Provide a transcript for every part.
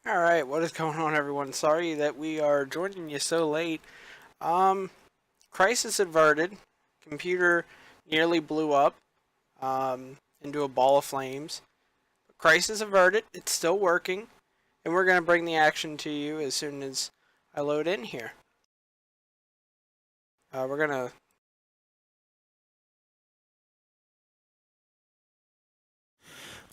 Alright, what is going on, everyone? Sorry that we are joining you so late. Crisis averted. Computer nearly blew up into a ball of flames. Crisis averted. It's still working. And we're going to bring the action to you as soon as I load in here. We're going to...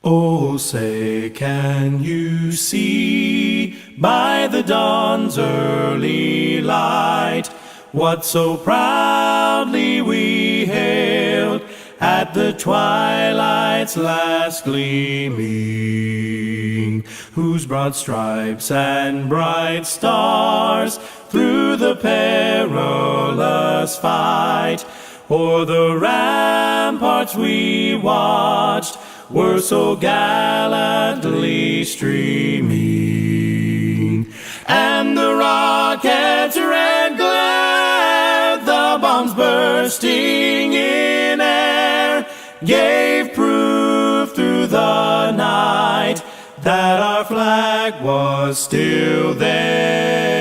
Oh, say, can you see by the dawn's early light what so proudly we hailed at the twilight's last gleaming, whose broad stripes and bright stars through the perilous fight o'er the ramparts we watched were so gallantly streaming, and the rocket's red glare, the bombs bursting in air, gave proof through the night that our flag was still there.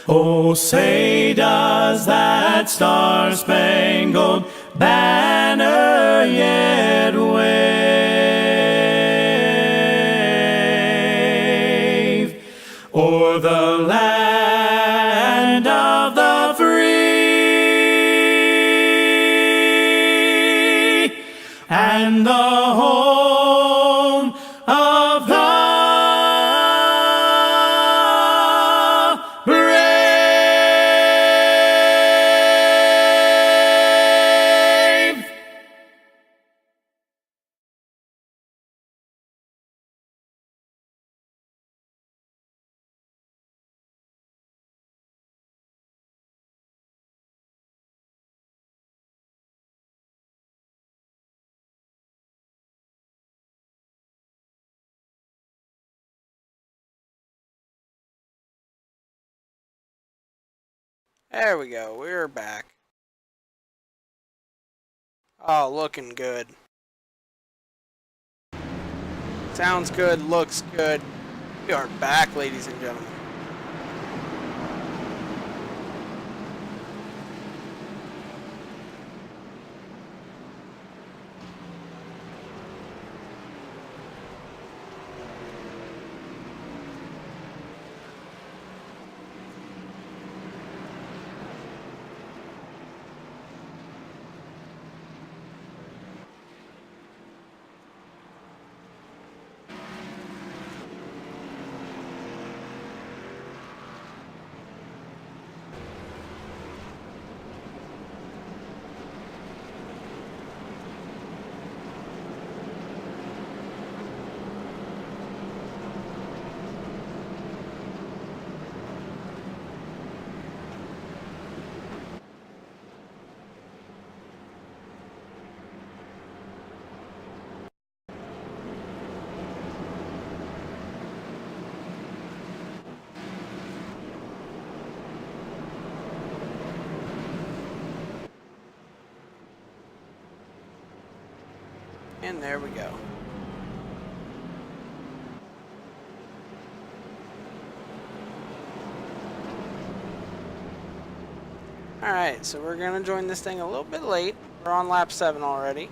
Oh, say, does that star-spangled banner yet wave o'er the land of the free and the home of the There we go. We're back. Oh, looking good. Sounds good. Looks good. We are back, ladies and gentlemen. And there we go. Alright, so we're going to join this thing a little bit late. We're on lap 7 already.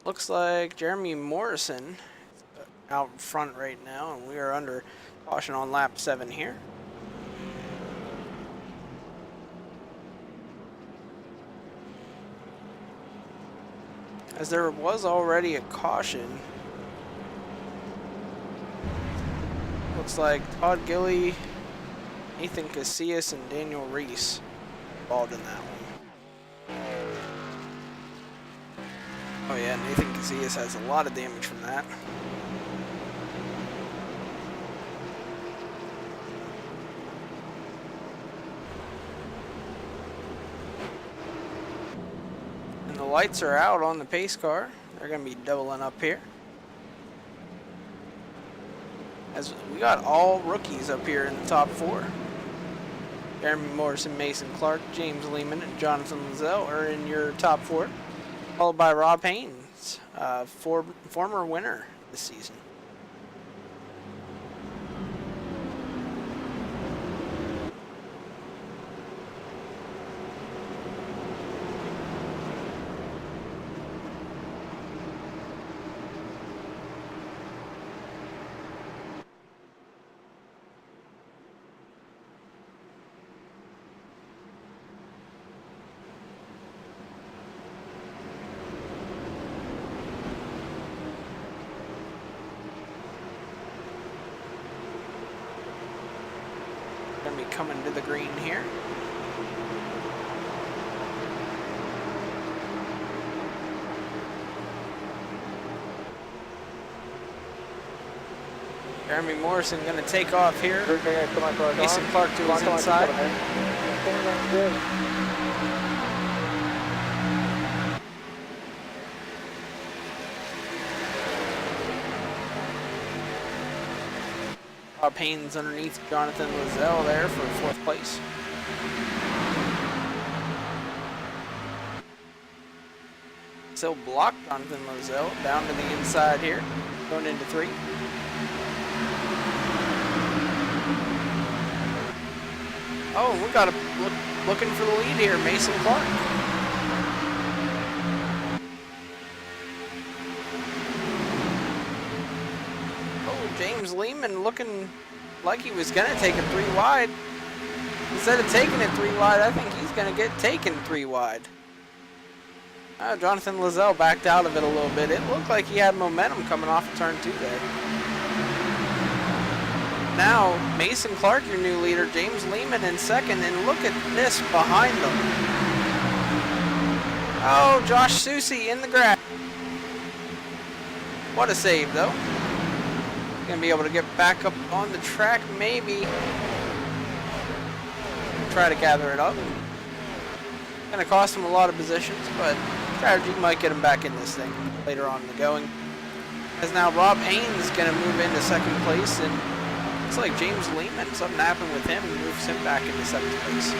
Looks like Jeremy Morrison is out front right now, and we are under caution on lap 7 here. As there was already a caution. Looks like Todd Gilly, Nathan Casillas, and Daniel Reese involved in that one. Oh yeah, Nathan Casillas has a lot of damage from that. The lights are out on the pace car. They're going to be doubling up here. As we got all rookies up here in the top 4. Jeremy Morrison, Mason Clark, James Lehman, and Jonathan Lizelle are in your top 4. Followed by Rob Haynes, It's former winner this season. Gonna be coming to the green here. Jeremy Morrison gonna take off here. Mason Clark to his inside. Bob Haynes underneath Jonathan Lizelle there for 4th place. Still blocked Jonathan Lizelle down to the inside here, going into 3. Oh, we got looking for the lead here, Mason Clark. James Lehman looking like he was going to take it 3 wide. Instead of taking it 3 wide, I think he's going to get taken 3 wide. Jonathan Lizelle backed out of it a little bit. It looked like he had momentum coming off of turn 2 there. Now, Mason Clark, your new leader, James Lehman in 2nd, and look at this behind them. Oh, Josh Susie in the grass. What a save, though. Gonna be able to get back up on the track, maybe try to gather it up. Gonna cost him a lot of positions, but strategy might get him back in this thing later on in the going. As now Rob Haynes gonna move into 2nd place, and looks like James Lehman, something happened with him and moves him back into 7th place.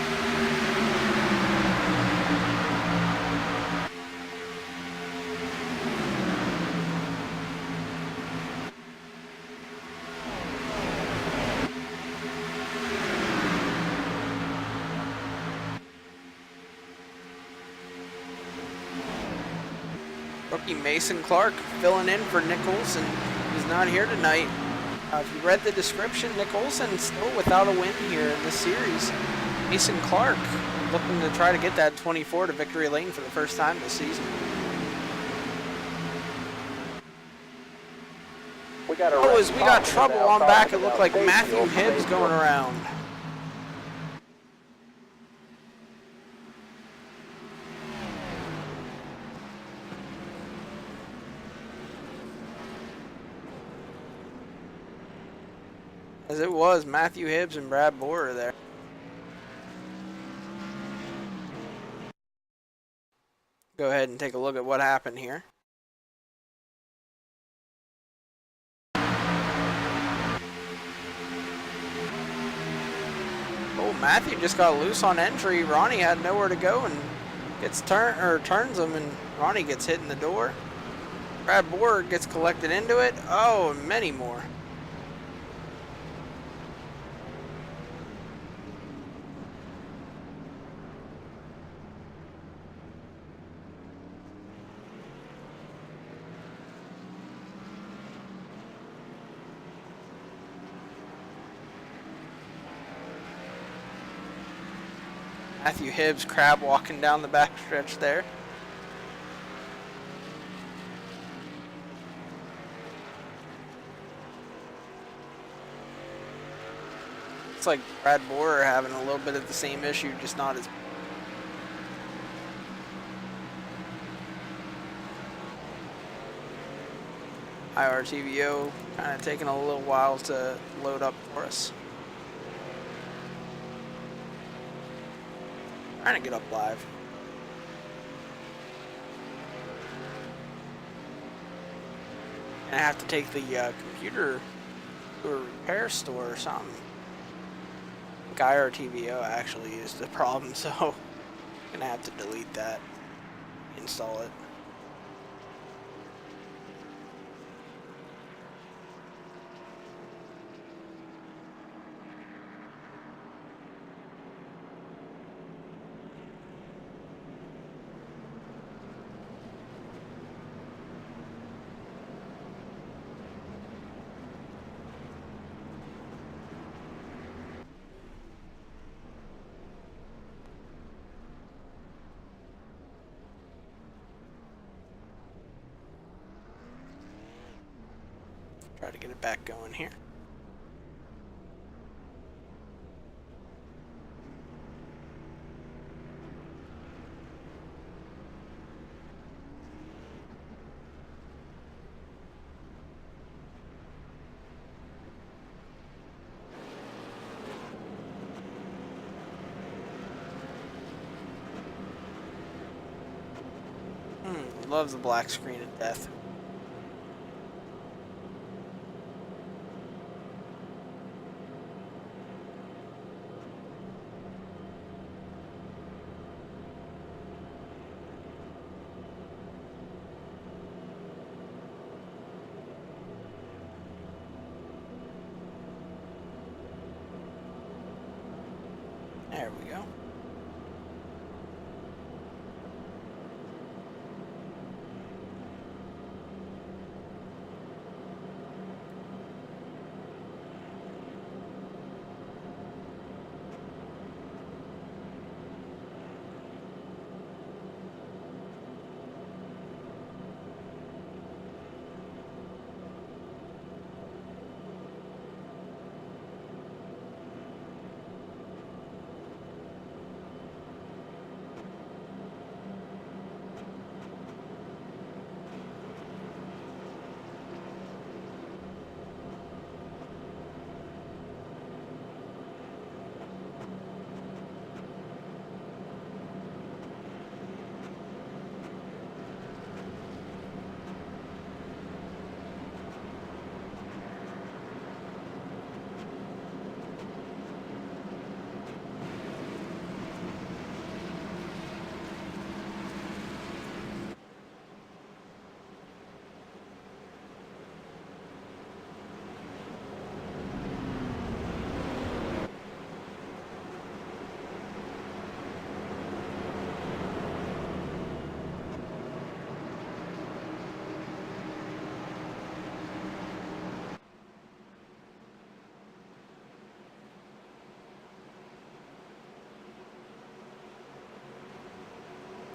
Rookie Mason Clark filling in for Nick Olsen. He's not here tonight. If you read the description, Nick Olsen still without a win here in this series. Mason Clark looking to try to get that 24 to victory lane for the first time this season. As we got trouble on back, it looked like Matthew Hibbs going around. As it was Matthew Hibbs and Brad Borer there. Go ahead and take a look at what happened here. Oh, Matthew just got loose on entry. Ronnie had nowhere to go and gets turns him, and Ronnie gets hit in the door. Brad Borer gets collected into it. Oh, and many more. Matthew Hibbs crab walking down the backstretch there. Looks like Brad Borer having a little bit of the same issue, just not as. IRTVO kind of taking a little while to load up for us. Trying to get up live. Gonna have to take the computer to a repair store or something. I think IRTVO actually is the problem, so gonna have to delete that, install it. Try to get it back going here. Loves the black screen to death. There we go.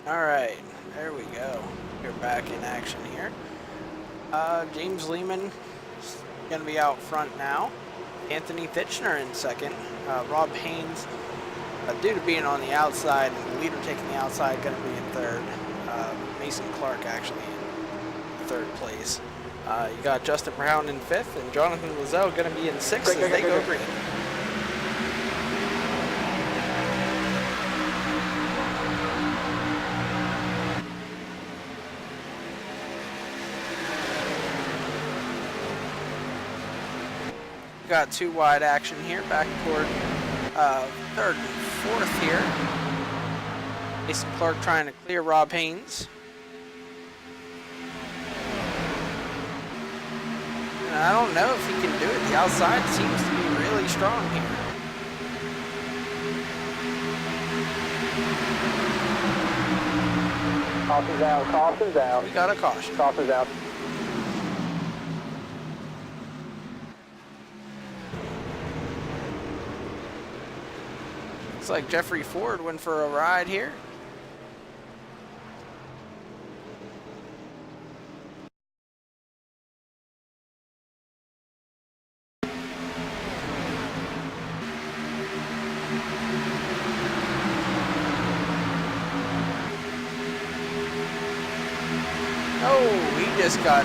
Alright, there we go. We're back in action here. James Lehman is going to be out front now. Anthony Fitchner in second. Rob Haynes, due to being on the outside and the leader taking the outside, going to be in third. Mason Clark actually in third place. You got Justin Brown in fifth and Jonathan Lizelle going to be in sixth as they go green. Got two wide action here, back toward third and fourth here. Mason Clark trying to clear Rob Haynes. And I don't know if he can do it. The outside seems to be really strong here. Caution's out, caution's out. We got a caution. Caution's out. Looks like Jeffrey Ford went for a ride here. Oh, he just got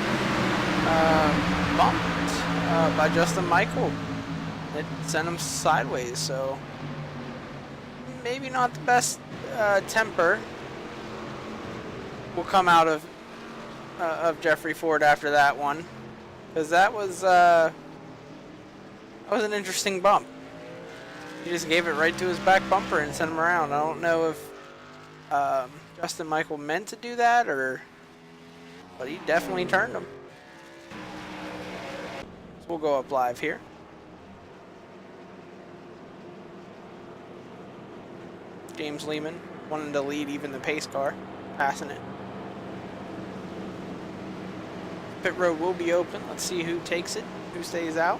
bumped by Justin Michael. It sent him sideways, so maybe not the best temper will come out of Jeffrey Ford after that one, because that was an interesting bump. He just gave it right to his back bumper and sent him around. I don't know if Justin Michael meant to do that, but he definitely turned him. So we'll go up live here. James Lehman wanting to lead even the pace car, passing it. Pit road will be open. Let's see who takes it, who stays out.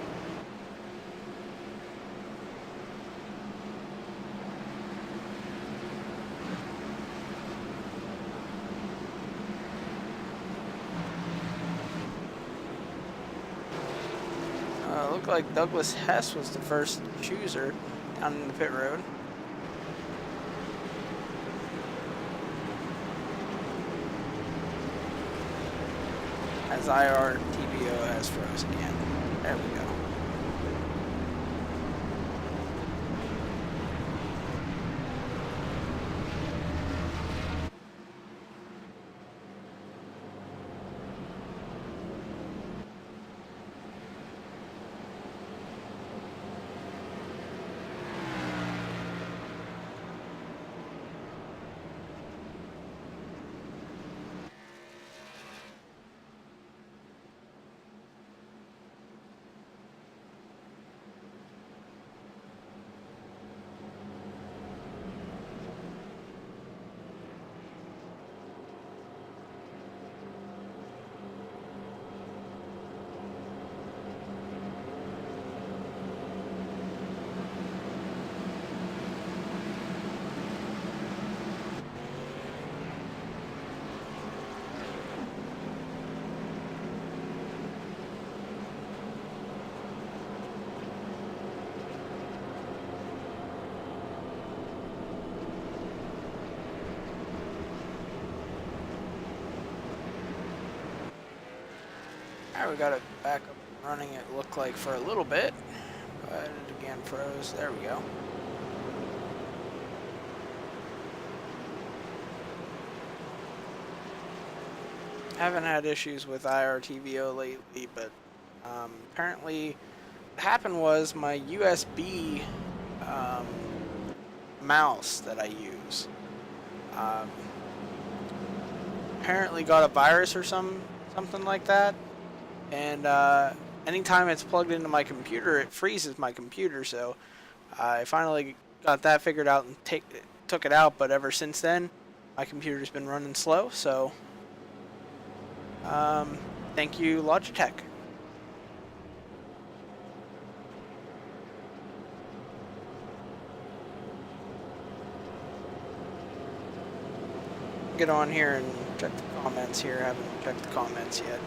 it looked like Douglas Hess was the first chooser down in the pit road. As IRTBO has for us again. There we go. Alright, we got it back up and running, it looked like, for a little bit. But it again froze. There we go. Haven't had issues with IRTVO lately, but apparently what happened was my USB mouse that I use apparently got a virus or something like that. And anytime it's plugged into my computer, it freezes my computer. So I finally got that figured out and took it out. But ever since then, my computer's been running slow. So thank you, Logitech. Get on here and check the comments here. I haven't checked the comments yet.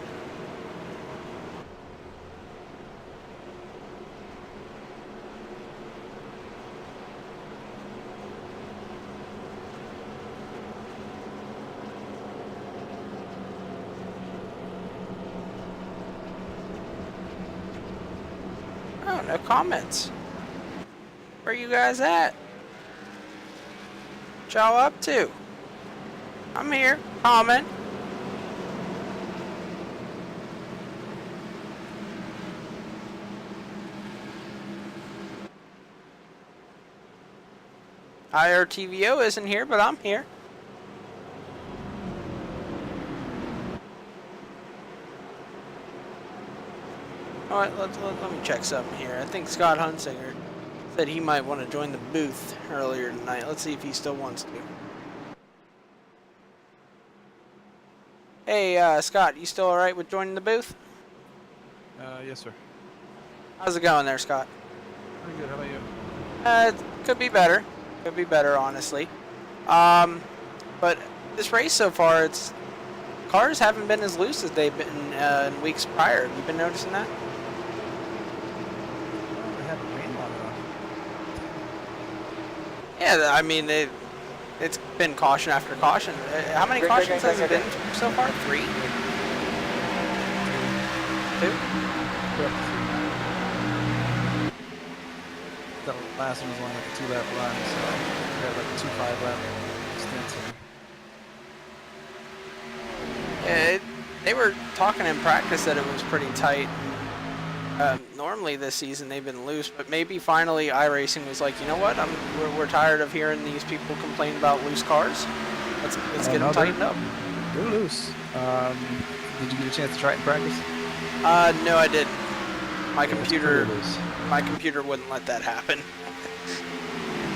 Oh, no comments. Where you guys at? What y'all up to? I'm here. Comment. IRTVO isn't here, but I'm here. Alright, let me check something here. I think Scott Hunsinger said he might want to join the booth earlier tonight. Let's see if he still wants to. Hey, Scott, you still alright with joining the booth? Yes, sir. How's it going there, Scott? Pretty good. How about you? It could be better. Could be better, honestly. But this race so far, cars haven't been as loose as they've been in weeks prior. Have you been noticing that? They haven't rained long enough. Yeah, I mean, it's been caution after caution. How many cautions has it been so far? 3? 2? The last one was only like a 2-lap run, so we had like a 2 5-lap stint. Yeah, they were talking in practice that it was pretty tight. Normally this season they've been loose, but maybe finally iRacing was like, you know what? We're tired of hearing these people complain about loose cars. Let's get them tightened up. They're loose. Did you get a chance to try it in practice? No, I didn't. My Yeah, computer wouldn't let that happen.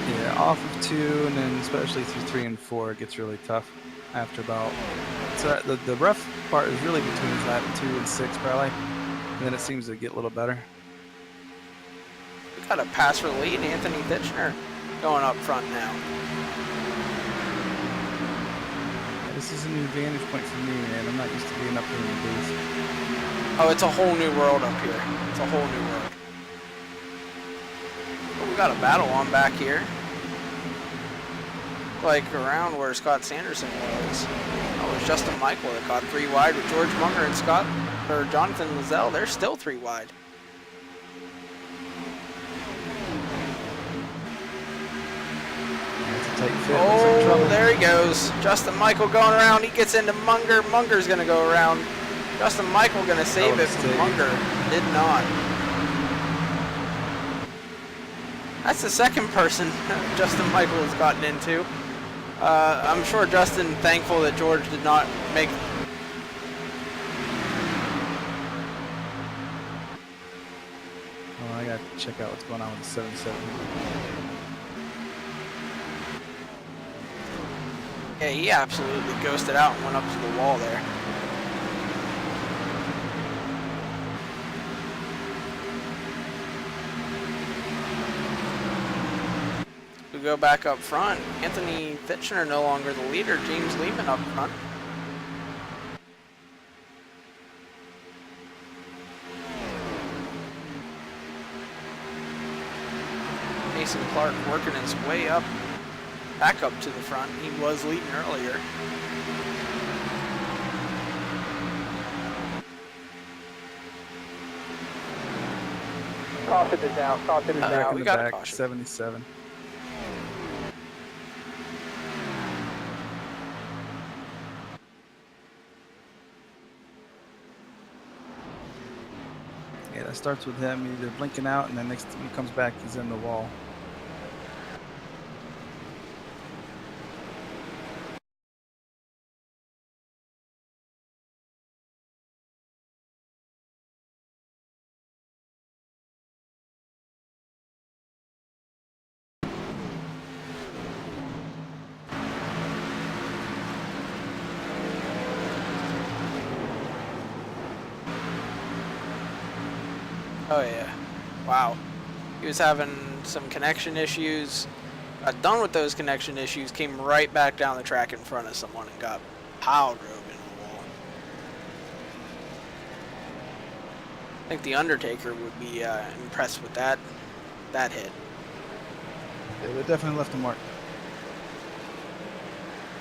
Yeah, off of 2, and then especially through 3 and 4, it gets really tough after about. So the rough part is really between lap 2 and 6, probably. And then it seems to get a little better. We got a pass for the lead. Anthony Ditchner going up front now. Yeah, this is a new vantage point for me, man. I'm not used to being up here in the booth. Oh, it's a whole new world up here. It's a whole new world. got a battle on back here. Like around where Scott Sanderson was. That was Justin Michael that caught 3 wide with George Munger and Jonathan Lizelle. They're still 3 wide. Tight fit. Oh, there he goes. Justin Michael going around. He gets into Munger. Munger's going to go around. Justin Michael going to save it from Munger. Did not. That's the second person Justin Michael has gotten into. I'm sure Justin thankful that George did not make. Oh, I got to check out what's going on with the 77. Yeah, he absolutely ghosted out and went up to the wall there. We go back up front. Anthony Fitchner no longer the leader. James Lehman up front. Mason Clark working his way up. Back up to the front. He was leading earlier. Caution is out. Caution is Uh-oh. out. We We got got a back, caution. 77. Yeah, that starts with him either blinking out, and then next time he comes back, he's in the wall. Oh yeah. Wow. He was having some connection issues. Got done with those connection issues, came right back down the track in front of someone and got power drove into the wall. I think the Undertaker would be impressed with that hit. Yeah, they definitely left a mark.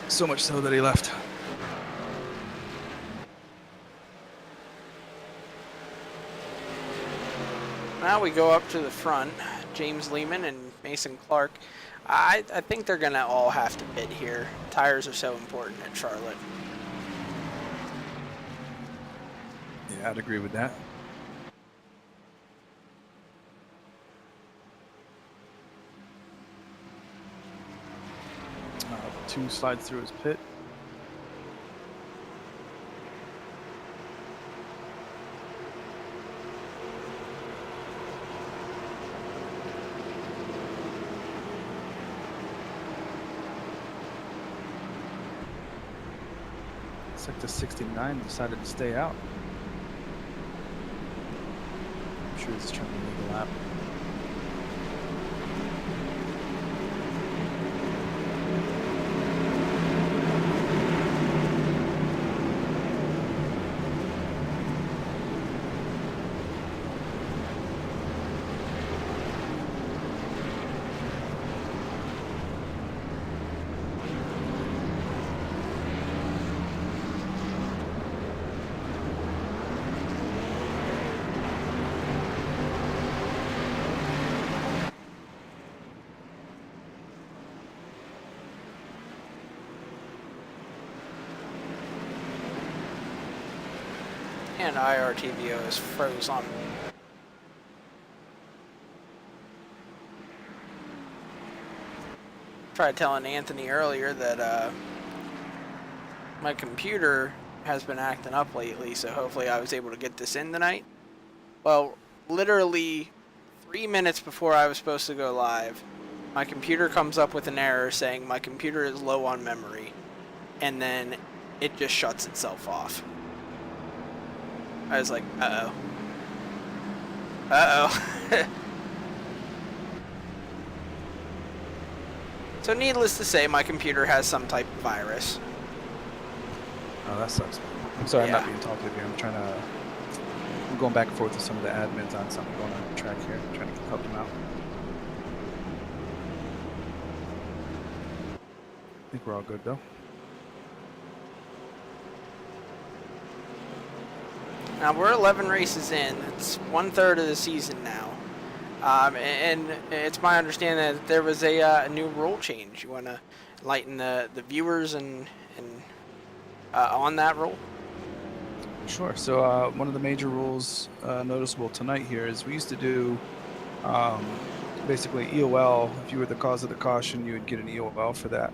So much so that he left. Now we go up to the front. James Lehman and Mason Clark. I think they're going to all have to pit here. Tires are so important at Charlotte. Yeah, I'd agree with that. Two slides through his pit. Looks like the 69 decided to stay out. I'm sure he's trying to make a lap. And IRTVO is froze on. Tried telling Anthony earlier that my computer has been acting up lately, so hopefully I was able to get this in tonight. Well, literally 3 minutes before I was supposed to go live, my computer comes up with an error saying my computer is low on memory, and then it just shuts itself off. I was like, uh-oh. Uh-oh. So needless to say, my computer has some type of virus. Oh, that sucks. I'm sorry, Yeah. I'm not being talkative here. I'm going back and forth with some of the admins on something going on the track here. I'm trying to help them out. think we're all good though. Now we're 11 races in. It's 1/3 of the season now, and it's my understanding that there was a new rule change. You want to enlighten the viewers and on that rule? Sure. So one of the major rules noticeable tonight here is we used to do basically EOL. If you were the cause of the caution, you would get an EOL for that.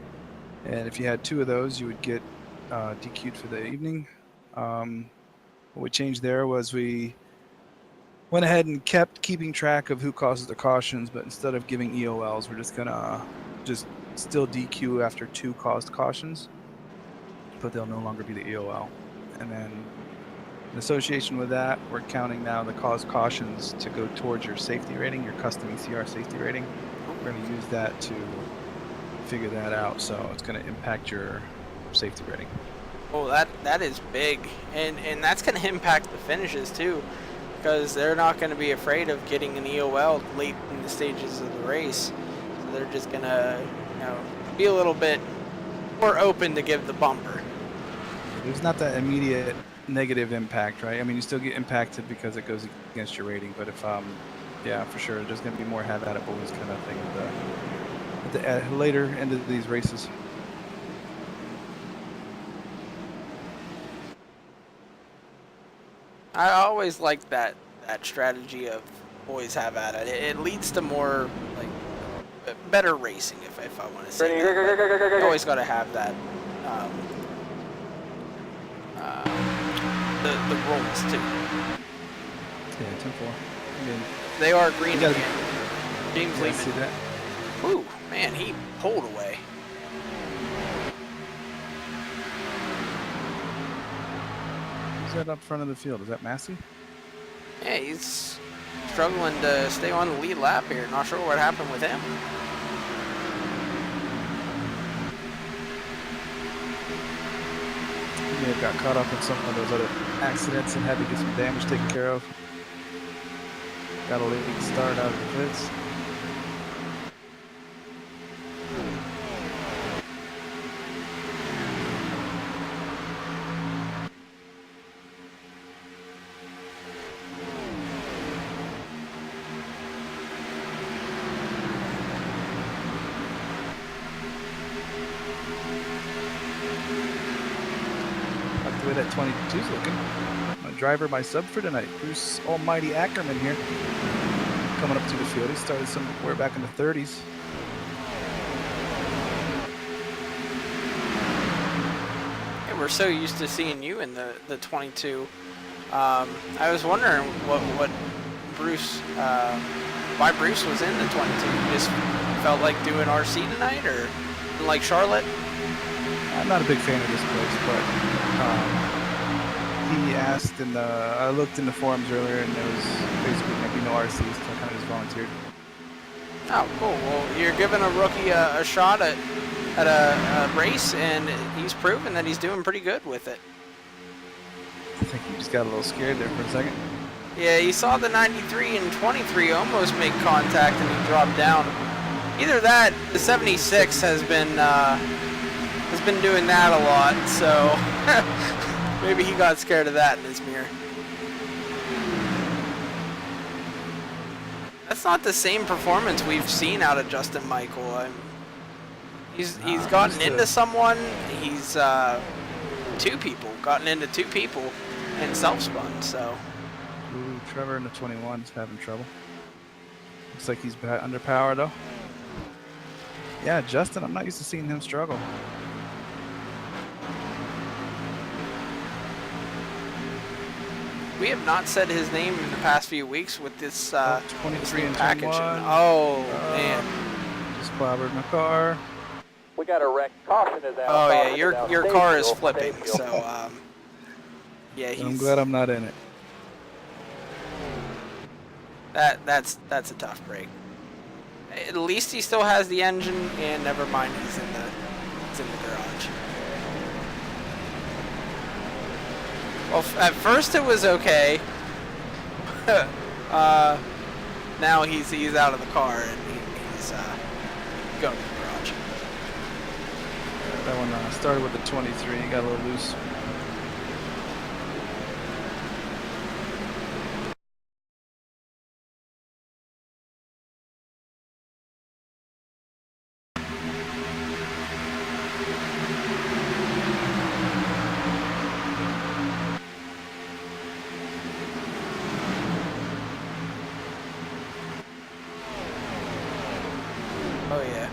And if you had 2 of those, you would get DQ'd for the evening. What we changed there was we went ahead and kept keeping track of who causes the cautions, but instead of giving EOLs, we're just gonna still DQ after 2 caused cautions, but they'll no longer be the EOL. And then in association with that, we're counting now the caused cautions to go towards your safety rating, your custom ECR safety rating. We're going to use that to figure that out, so it's going to impact your safety rating. Oh, that is big, and that's going to impact the finishes too, because they're not going to be afraid of getting an EOL late in the stages of the race. So they're just going to, be a little bit more open to give the bumper. There's not that immediate negative impact, right? I mean, you still get impacted because it goes against your rating, but if yeah, for sure, there's going to be more have at it boys kind of thing at the later end of these races. I always like that strategy of always have at it. It leads to more better racing, if I want to say that. You always got to have that. The rolls too. Yeah, 10-4. I mean, They are green gotta again. James see Lehman. that? Ooh, man, he pulled away. Who's that up front of the field? Is that Massey? Yeah, he's struggling to stay on the lead lap here. Not sure what happened with him. He may have got caught up in some of those other accidents and had to get some damage taken care of. Got a late start out of the pits. The way that 22's looking. My driver, my sub for tonight, Bruce Almighty Ackerman here. Coming up to the field. He started somewhere back in the 30s. Yeah, we're so used to seeing you in the 22. I was wondering what Bruce, why Bruce was in the 22. You just felt like doing RC tonight, or like Charlotte? I'm not a big fan of this place, but he asked, and I looked in the forums earlier, and there was basically maybe no RCs, so I kind of just volunteered. Oh, cool. Well, you're giving a rookie a shot at a race, and he's proven that he's doing pretty good with it. I think he just got a little scared there for a second. Yeah, he saw the 93 and 23 almost make contact, and he dropped down. Either that, the 76 has been doing that a lot, so maybe he got scared of that in his mirror. That's not the same performance we've seen out of Justin Michael. He's gotten into someone. He's gotten into two people and self-spun, so. Ooh, Trevor in the 21 is having trouble. Looks like he's under power though. Yeah, Justin, I'm not used to seeing him struggle. We have not said his name in the past few weeks with this 23 new and package. 21. Oh, man. Just clobbered my car. We got a wreck. Caution is out. Oh, yeah, Caution your is out. your Stay car is still. flipping, Stay still. so, yeah, he's... I'm glad I'm not in it. That's a tough break. At least he still has the engine, and never mind, he's in the garage. Well, at first it was okay. Now he's out of the car and he's going to the garage. That one started with the 23, got a little loose. Oh yeah.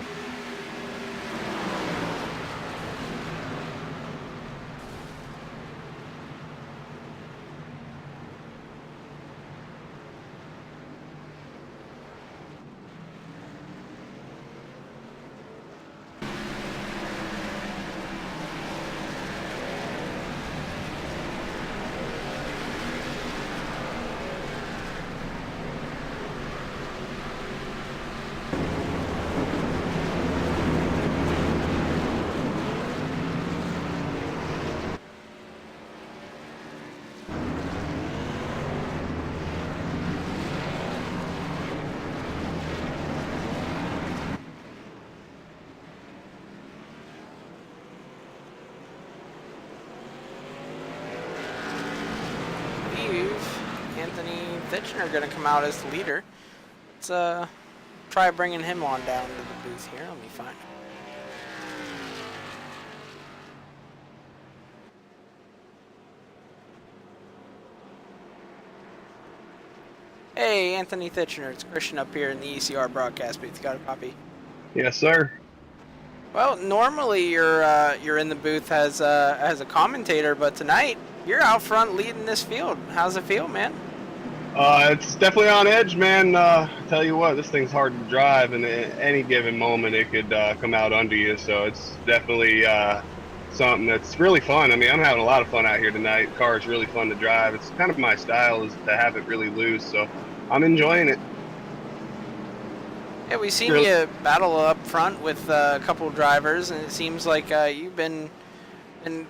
Anthony Fitchner going to come out as the leader. Let's try bringing him on down to the booth here. Let me find him. Hey, Anthony Fitchner, it's Christian up here in the ECR broadcast booth. Got a copy? Yes, sir. Well, normally you're in the booth as a commentator, but tonight you're out front leading this field. How's it feel, man? It's definitely on edge, man. I tell you what, this thing's hard to drive, and at any given moment it could come out under you. So it's definitely something that's really fun. I mean, I'm having a lot of fun out here tonight. The car is really fun to drive. It's kind of my style is to have it really loose, so I'm enjoying it. Yeah, we've seen you battle up front with a couple of drivers, and it seems like you've been in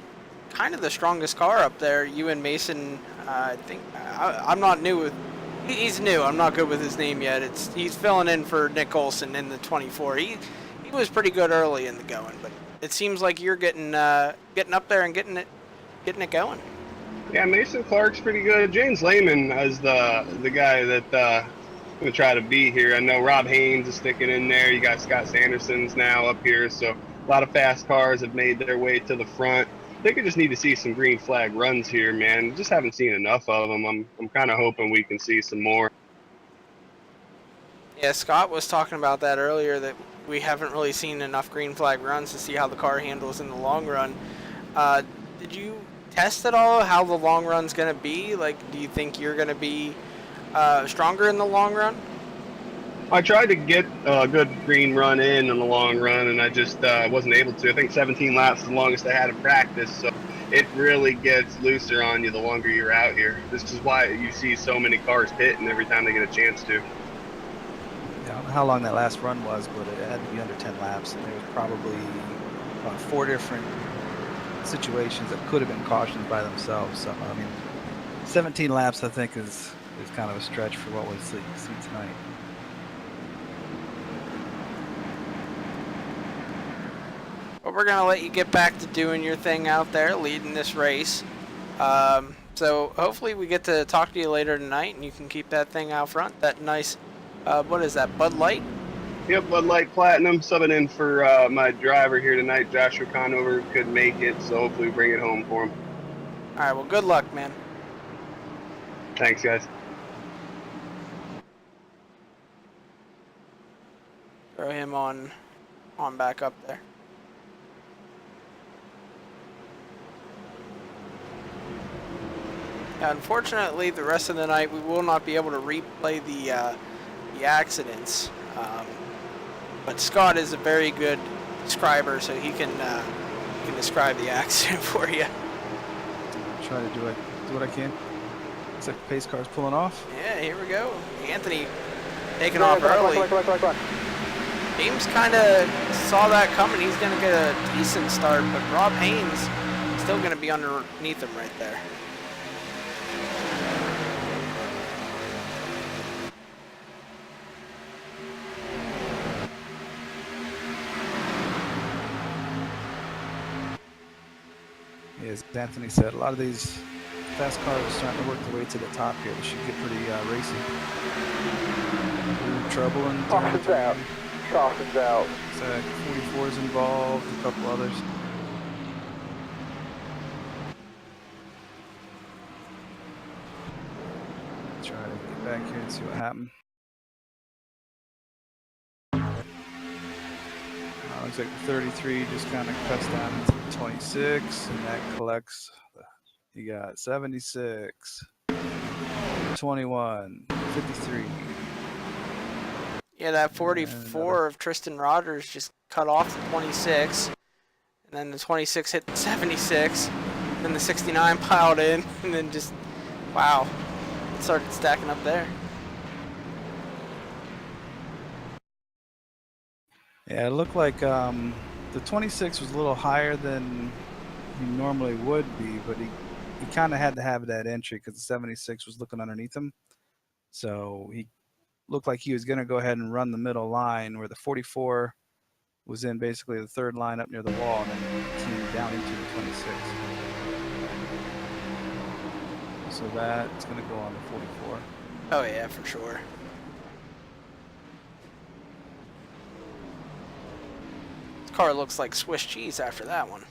kind of the strongest car up there. You and Mason, I think. I'm not new with. He's new. I'm not good with his name yet. He's filling in for Nick Olsen in the 24. He was pretty good early in the going, but it seems like you're getting up there and getting it going. Yeah, Mason Clark's pretty good. James Lehman is the guy that I'm gonna try to beat here. I know Rob Haynes is sticking in there. You got Scott Sanderson's now up here, so a lot of fast cars have made their way to the front. I think we just need to see some green flag runs here, man. Just haven't seen enough of them. I'm kind of hoping we can see some more. Yeah, Scott was talking about that earlier, that we haven't really seen enough green flag runs to see how the car handles in the long run. Did you test at all how the long run's going to be? Like, do you think you're going to be stronger in the long run? I tried to get a good green run in the long run, and I just wasn't able to. I think 17 laps is the longest I had in practice, so it really gets looser on you the longer you're out here. This is why you see so many cars pitting every time they get a chance to. Yeah, I don't know how long that last run was, but it had to be under 10 laps, and there was probably about 4 different situations that could have been cautions by themselves. So, I mean, 17 laps, I think, is kind of a stretch for what we see tonight. But we're going to let you get back to doing your thing out there, leading this race. So hopefully we get to talk to you later tonight, and you can keep that thing out front. That nice, what is that, Bud Light? Yep, Bud Light Platinum, subbing in for my driver here tonight. Joshua Conover couldn't make it, so hopefully we bring it home for him. All right, well, good luck, man. Thanks, guys. Throw him on back up there. Unfortunately, the rest of the night we will not be able to replay the accidents. But Scott is a very good describer, so he can describe the accident for you. Try to do what I can. Looks like the pace car's pulling off. Yeah, here we go. Anthony taking off early. James kind of saw that coming. He's going to get a decent start, but Rob Haynes still going to be underneath him right there. As Anthony said, a lot of these fast cars are starting to work their way to the top here. They should get pretty racy. Trouble in turn Caution's out. 3. Caution's out. 44's involved, a couple others. Try to get back here and see what happened. Looks like the 33 just kind of cuts down into the 26, and that collects. You got 76, 21, 53. Yeah, that 44 of Tristan Rogers just cut off the 26, and then the 26 hit the 76, then the 69 piled in, and then just, wow, it started stacking up there. Yeah, it looked like the 26 was a little higher than he normally would be, but he kind of had to have that entry because the 76 was looking underneath him. So he looked like he was going to go ahead and run the middle line where the 44 was in basically the third line up near the wall, and then came down into the 26. So that's going to go on the 44. Oh yeah, for sure. This car looks like Swiss cheese after that one.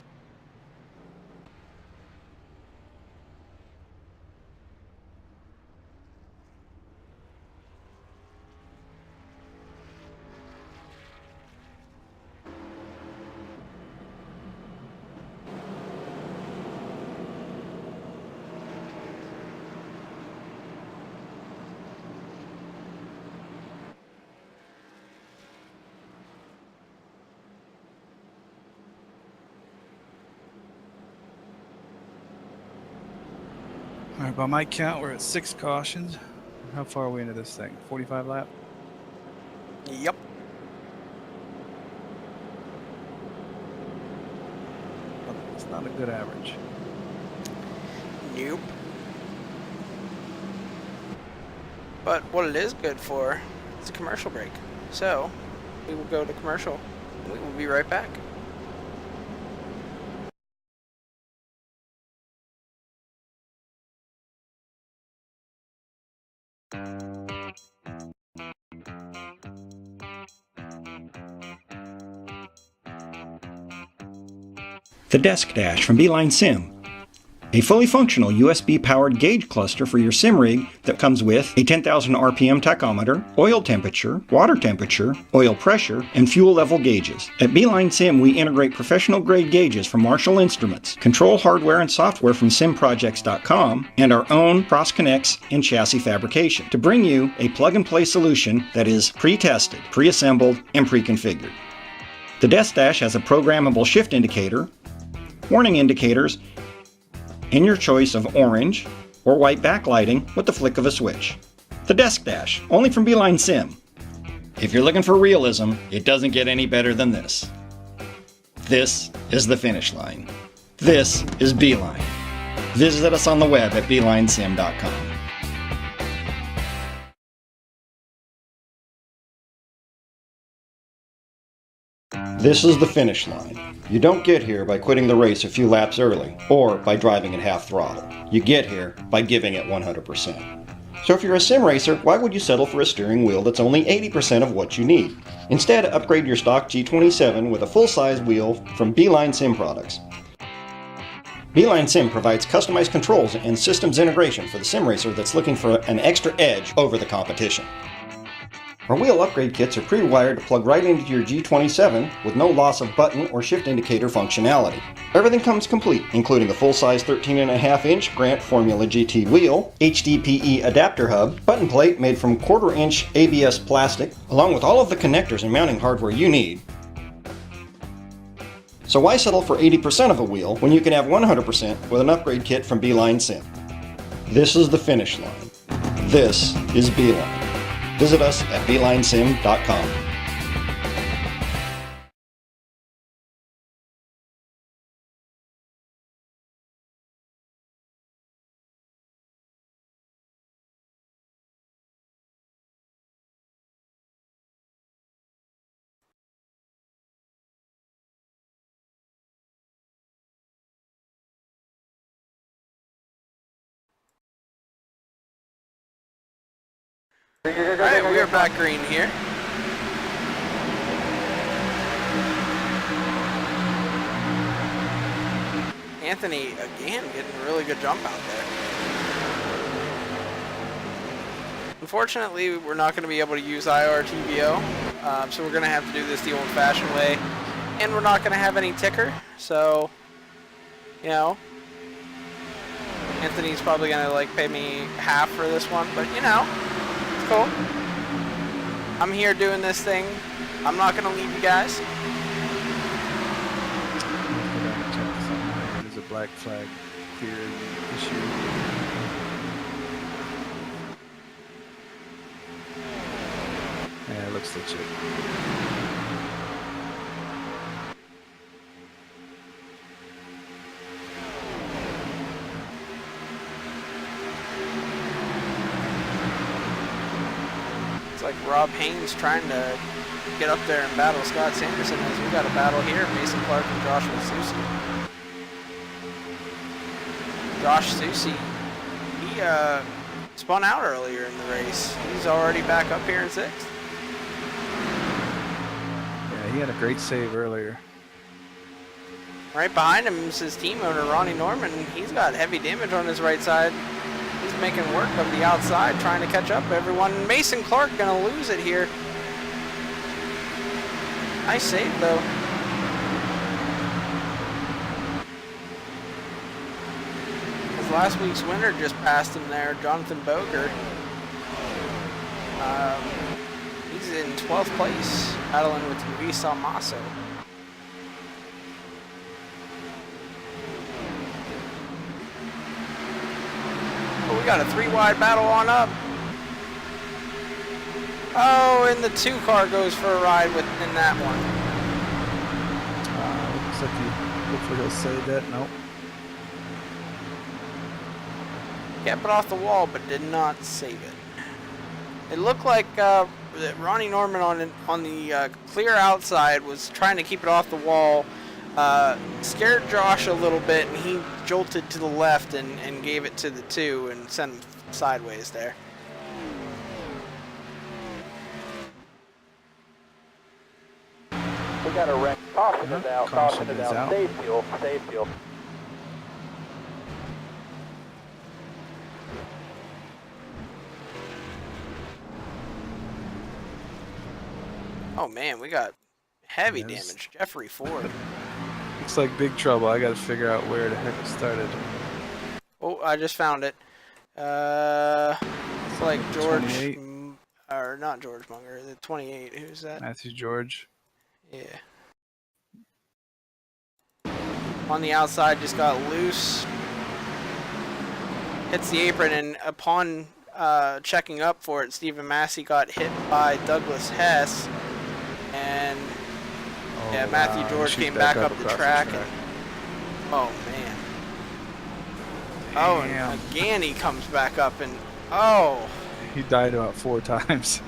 All right, by my count, we're at 6 cautions. How far are we into this thing? 45 lap? Yep. It's not a good average. Nope. But what it is good for is a commercial break. So, we will go to commercial. We will be right back. The Desk Dash from BeelineSim. A fully functional USB-powered gauge cluster for your sim rig that comes with a 10,000 RPM tachometer, oil temperature, water temperature, oil pressure, and fuel level gauges. At BeelineSim, we integrate professional-grade gauges from Marshall Instruments, control hardware and software from simprojects.com, and our own cross connects and chassis fabrication to bring you a plug-and-play solution that is pre-tested, pre-assembled, and pre-configured. The Desk Dash has a programmable shift indicator, warning indicators, and your choice of orange or white backlighting with the flick of a switch. The Desk Dash, only from BeelineSim. If you're looking for realism, it doesn't get any better than this. This is the finish line. This is Beeline. Visit us on the web at BeelineSim.com. This is the finish line. You don't get here by quitting the race a few laps early, or by driving at half throttle. You get here by giving it 100%. So if you're a sim racer, why would you settle for a steering wheel that's only 80% of what you need? Instead, upgrade your stock G27 with a full-size wheel from BeelineSim products. BeelineSim provides customized controls and systems integration for the sim racer that's looking for an extra edge over the competition. Our wheel upgrade kits are pre-wired to plug right into your G27 with no loss of button or shift indicator functionality. Everything comes complete, including a full-size 13.5-inch Grant Formula GT wheel, HDPE adapter hub, button plate made from 1/4-inch ABS plastic, along with all of the connectors and mounting hardware you need. So why settle for 80% of a wheel when you can have 100% with an upgrade kit from BeelineSim? This is the finish line. This is Beeline. Visit us at BeelineSim.com. Alright, we are back green here. Anthony, again, getting a really good jump out there. Unfortunately, we're not going to be able to use IRTVO, so we're going to have to do this the old-fashioned way. And we're not going to have any ticker, so, you know, Anthony's probably going to, like, pay me half for this one, but, you know, it's cool. I'm here doing this thing. I'm not going to leave you guys. There's a black flag here issue. Yeah, it looks legit. It's like Rob Haynes trying to get up there and battle Scott Sanderson as we got a battle here. Mason Clark and Joshua Susie. Josh Susie, he spun out earlier in the race. He's already back up here in 6th. Yeah, he had a great save earlier. Right behind him is his team owner, Ronnie Norman. He's got heavy damage on his right side. He's making work of the outside, trying to catch up everyone. Mason Clark gonna lose it here. Nice save though. His last week's winner just passed him there, Jonathan Boger. He's in 12th place, battling with Luis Almaso. We got a 3-wide battle on up. Oh, and the 2 car goes for a ride in that one. Looks like hopefully he'll save that. Nope. Kept it off the wall, but did not save it. It looked like that Ronnie Norman on the clear outside was trying to keep it off the wall. Scared Josh a little bit, and he jolted to the left and gave it to the 2 and sent him sideways there. We got a wreck. Caution is out. Caution is out. Save fuel. Save fuel. Oh man, we got heavy Yes. damage. Jeffrey Ford. Looks like big trouble. I gotta figure out where the heck it started. Oh, I just found it. It's like George, 28. or not George Munger, the 28. Who's that? Matthew George. Yeah. On the outside, just got loose. Hits the apron, and upon checking up for it, Stephen Massey got hit by Douglas Hess, and yeah, Matthew George came back up the track. And, oh man. Oh, and again he comes back up, and oh. He died about 4 times.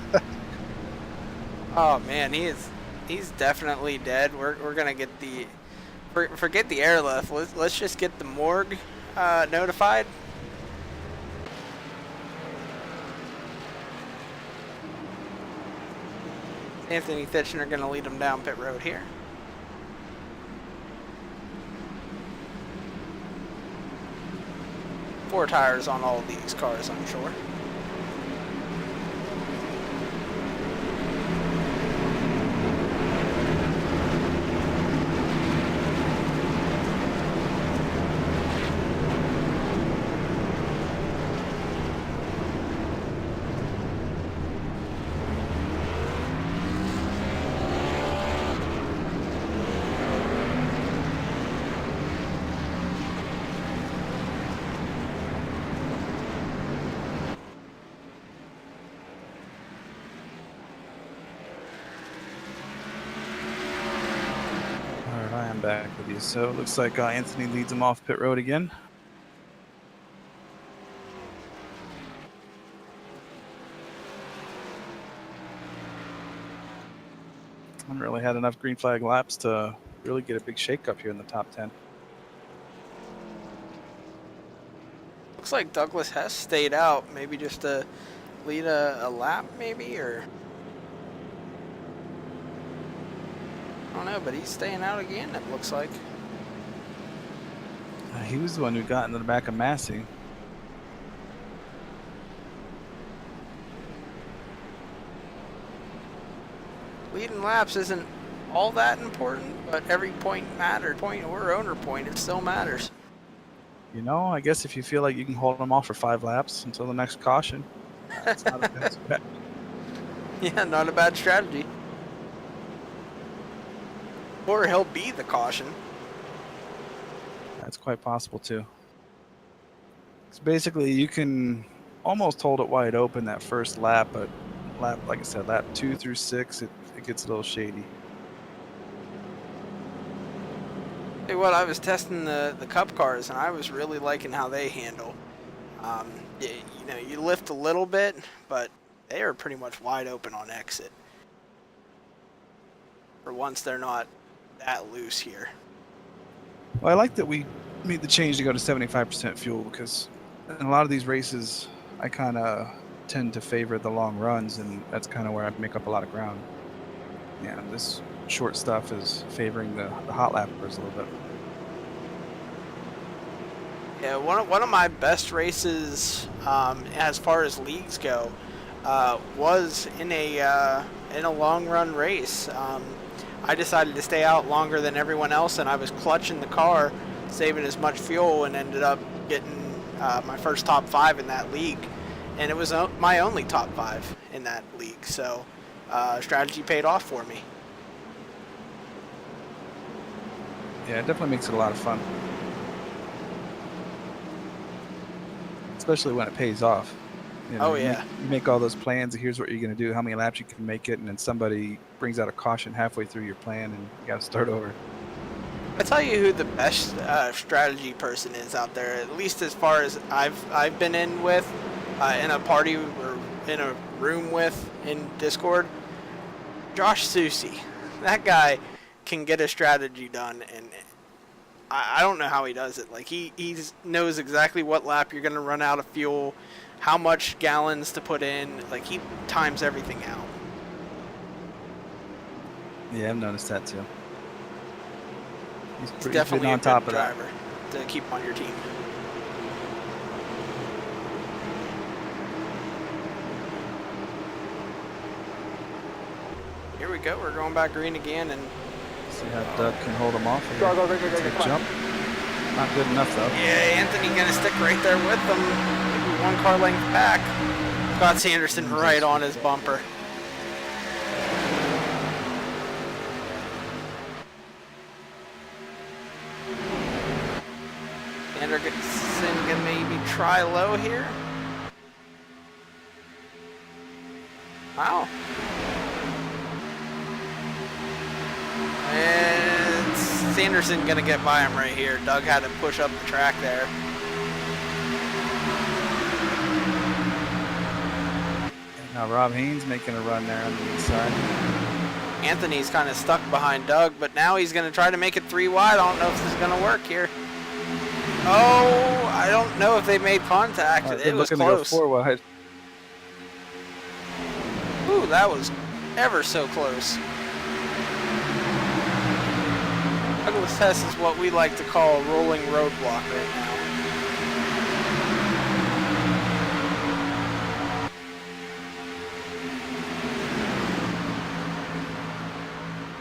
Oh man, he's definitely dead. We're gonna get the forget the airlift. Let's just get the morgue notified. Anthony Thitchner gonna lead him down pit road here. Four tires on all of these cars, I'm sure. I am back with you. So it looks like Anthony leads him off pit road again. Haven't really had enough green flag laps to really get a big shakeup here in the top 10. Looks like Douglas Hess stayed out, maybe just to lead a lap maybe, or I don't know, but he's staying out again, it looks like. He was the one who got into the back of Massey. Leading laps isn't all that important, but every point matters. Point or owner point, it still matters. You know, I guess if you feel like you can hold him off for 5 laps until the next caution, that's not a bad strategy. Yeah, not a bad strategy. Or he'll be the caution. That's quite possible too. So basically, you can almost hold it wide open that first lap, but like I said, lap 2 through 6, it gets a little shady. Hey, what, I was testing the Cup cars, and I was really liking how they handle. You know, you lift a little bit, but they are pretty much wide open on exit. For once, they're not that loose here. Well, I like that we made the change to go to 75% fuel, because in a lot of these races, I kind of tend to favor the long runs, and that's kind of where I make up a lot of ground. Yeah, this short stuff is favoring the hot lappers a little bit. Yeah, one of my best races as far as leagues go was in a long run race. I decided to stay out longer than everyone else, and I was clutching the car, saving as much fuel, and ended up getting my first top 5 in that league. And it was my only top 5 in that league, so strategy paid off for me. Yeah, it definitely makes it a lot of fun. Especially when it pays off. You know, Oh, yeah. You make all those plans, here's what you're going to do, how many laps you can make it, and then somebody brings out a caution halfway through your plan, and you got to start over. I tell you who the best strategy person is out there, at least as far as I've been in with, in a party or in a room with in Discord. Josh Susie. That guy can get a strategy done, and I don't know how he does it. Like he knows exactly what lap you're going to run out of fuel, how much gallons to put in. Like he times everything out. Yeah, I've noticed that too. It's He's definitely on a top good of that. driver to keep on your team. Here we go. We're going back green again, and See how Doug can hold him off. Go, go, go, go, go, Take go. jump. Not good enough though. yeah, Anthony gonna stick right there with them. Maybe 1 car length back. Got Sanderson right on his bumper. Anderson gonna maybe try low here. Wow. And Sanderson gonna get by him right here. Doug had to push up the track there. Now Rob Haynes making a run there on the inside. Anthony's kind of stuck behind Doug, but now he's going to try to make it 3 wide. I don't know if this is going to work here. Oh, I don't know if they made contact. It was looking close. to go 4 wide. Ooh, that was ever so close. Douglas Hess is what we like to call a rolling roadblock right now.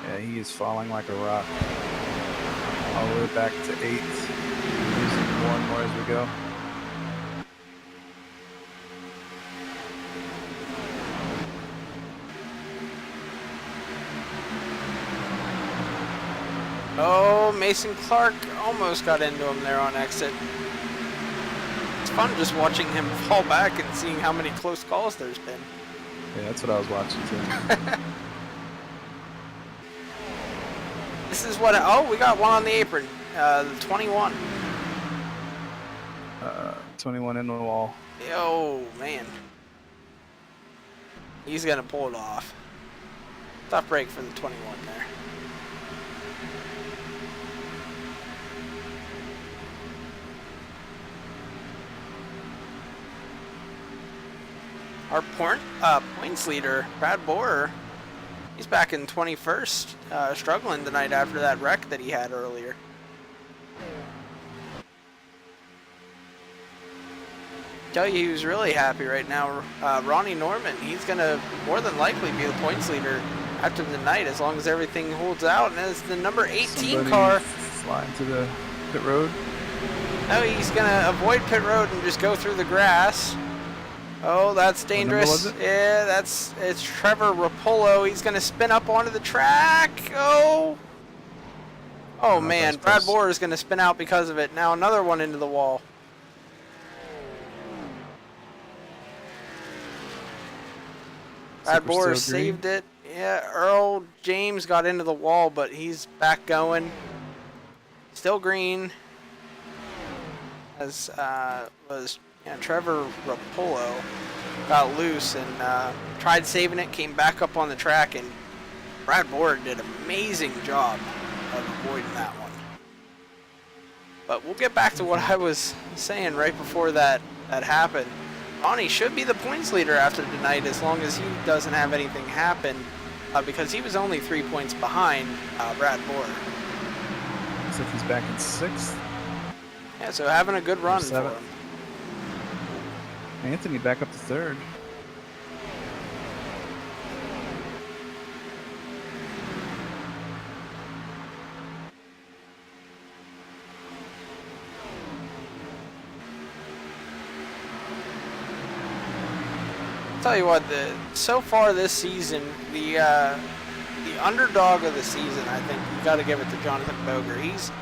Yeah, he is falling like a rock. All the way back to 8th. Losing more and more as we go. Oh, Mason Clark almost got into him there on exit. It's fun just watching him fall back and seeing how many close calls there's been. Yeah, that's what I was watching too. This is what, oh, we got one on the apron, 21. 21 in the wall. Oh, man. He's going to pull it off. Tough break for the 21 there. our points leader, Brad Borer, he's back in 21st, struggling tonight after that wreck that he had earlier. Tell you who's really happy right now, Ronnie Norman. He's going to more than likely be the points leader after the night as long as everything holds out. And as the number 18 car flying to the pit road. Oh, he's going to avoid pit road and just go through the grass. Oh, that's dangerous. Yeah, it's Trevor Rapolo. He's going to spin up onto the track. Oh man, Brad Borer is going to spin out because of it. Now another one into the wall. Brad Borer saved it. Yeah, Earl James got into the wall, but he's back going. Still green. As Trevor Rapolo got loose and tried saving it, came back up on the track, and Brad Borer did an amazing job of avoiding that one. But we'll get back to what I was saying right before that happened. Ronnie should be the points leader after tonight as long as he doesn't have anything happen, because he was only 3 points behind Brad Borer. Looks like he's back in 6th. Yeah, so having a good run for him. Anthony back up to 3rd. Tell you what, so far this season, the underdog of the season, I think you got to give it to Jonathan Boger. He's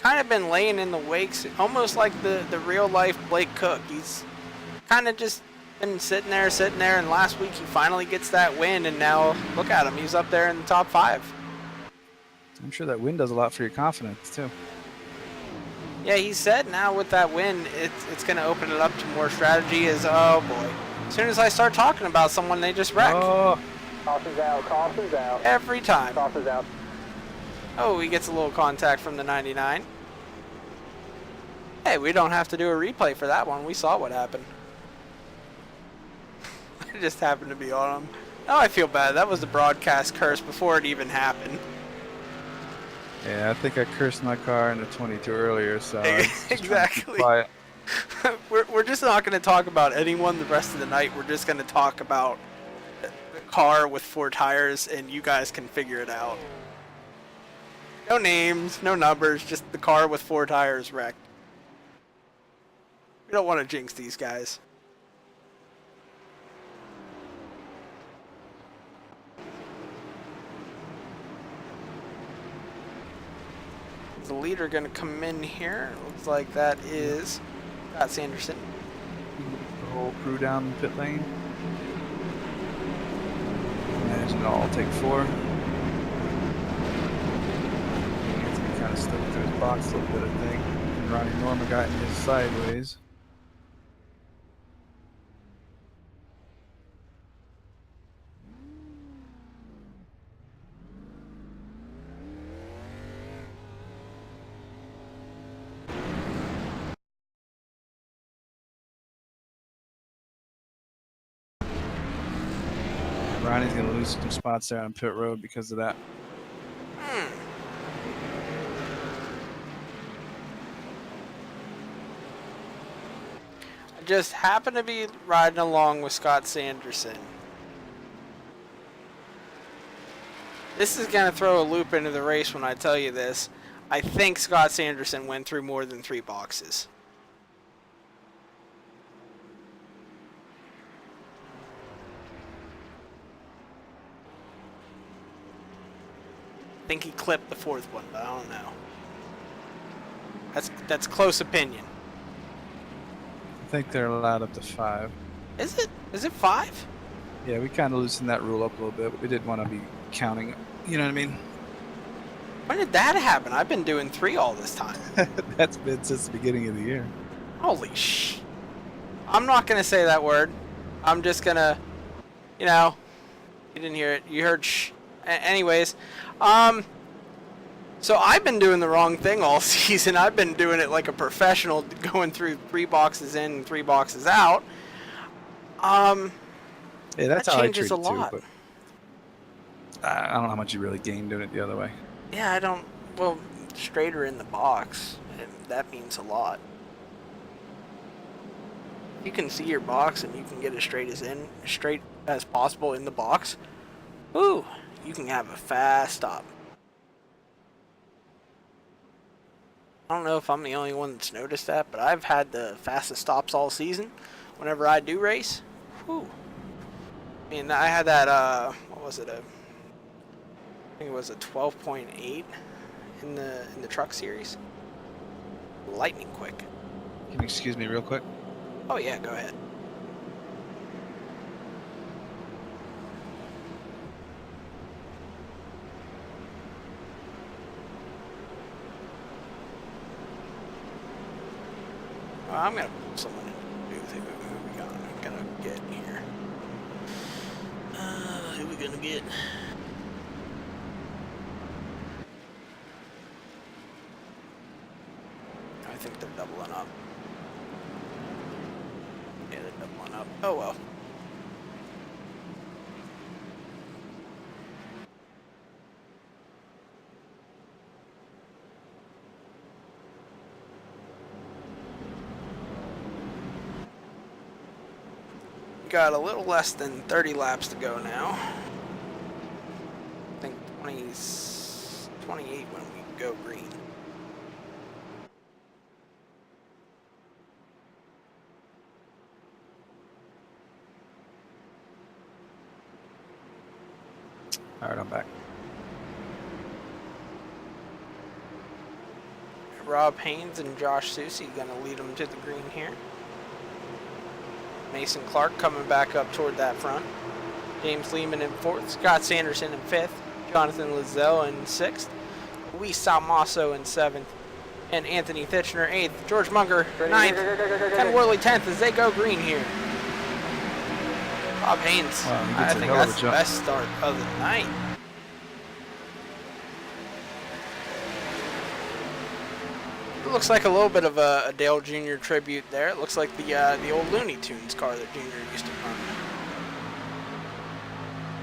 kind of been laying in the wakes, almost like the real life Blake Cook. He's kind of just been sitting there, and last week he finally gets that win, and now look at him, he's up there in the top 5. I'm sure that win does a lot for your confidence too. Yeah, he said now with that win, it's going to open it up to more strategy. Oh boy. As soon as I start talking about someone, they just wreck. Oh. Caution's out. Every time. Caution's out. Oh, he gets a little contact from the 99. Hey, we don't have to do a replay for that one. We saw what happened. It just happened to be on him. Oh, I feel bad. That was the broadcast curse before it even happened. Yeah, I think I cursed my car into 22 earlier, so exactly. Quiet. We're just not going to talk about anyone the rest of the night. We're just going to talk about the car with 4 tires, and you guys can figure it out. No names, no numbers, just the car with 4 tires wrecked. We don't want to jinx these guys. Is the leader going to come in here? Looks like that is Scott Sanderson. The whole crew down the pit lane. Imagine it'll all take 4. Anthony kind of stuck to his box a little bit, I think. And Ronnie Norman got in his sideways. Ronnie's going to lose some spots there on pit road because of that. I just happen to be riding along with Scott Sanderson. This is going to throw a loop into the race when I tell you this. I think Scott Sanderson went through more than 3 boxes. I think he clipped the 4th one, but I don't know. That's close opinion. I think they're allowed up to 5. Is it? Is it 5? Yeah, we kind of loosened that rule up a little bit, but we didn't want to be counting it. You know what I mean? When did that happen? I've been doing 3 all this time. That's been since the beginning of the year. Holy sh! I'm not gonna say that word. I'm just gonna, you know, you didn't hear it. You heard shh. Anyways, so I've been doing the wrong thing all season. I've been doing it like a professional, going through 3 boxes in and 3 boxes out. Yeah, that's That how I changes treat a it too. lot. But I don't know how much you really gain doing it the other way. Yeah, I don't. Well, straighter in the box, and that means a lot. You can see your box and you can get as straight as possible in the box. Ooh, you can have a fast stop. I don't know if I'm the only one that's noticed that, but I've had the fastest stops all season whenever I do race. Whew. I mean, I had that, what was it, I think it was a 12.8 in the truck series. Lightning quick. Can you excuse me real quick? Oh yeah, go ahead. Well, I'm gonna pull someone in the booth. Who we gonna get here? Who we gonna get? I think they're doubling up. Yeah, they're doubling up. Oh well. Got a little less than 30 laps to go now. I think 28 when we go green. All right, I'm back. Rob Haynes and Josh Susie gonna lead them to the green here. Mason Clark coming back up toward that front. James Lehman in 4th. Scott Sanderson in 5th. Jonathan Lizelle in 6th. Luis Salmaso in 7th. And Anthony Thitchner 8th. George Munger 9th. Ken Worley 10th as they go green here. Rob Haynes, Wow, he I gets a think hell of a that's the jump. best start of the night. It looks like a little bit of a Dale Jr. tribute there. It looks like the old Looney Tunes car that Jr. used to run.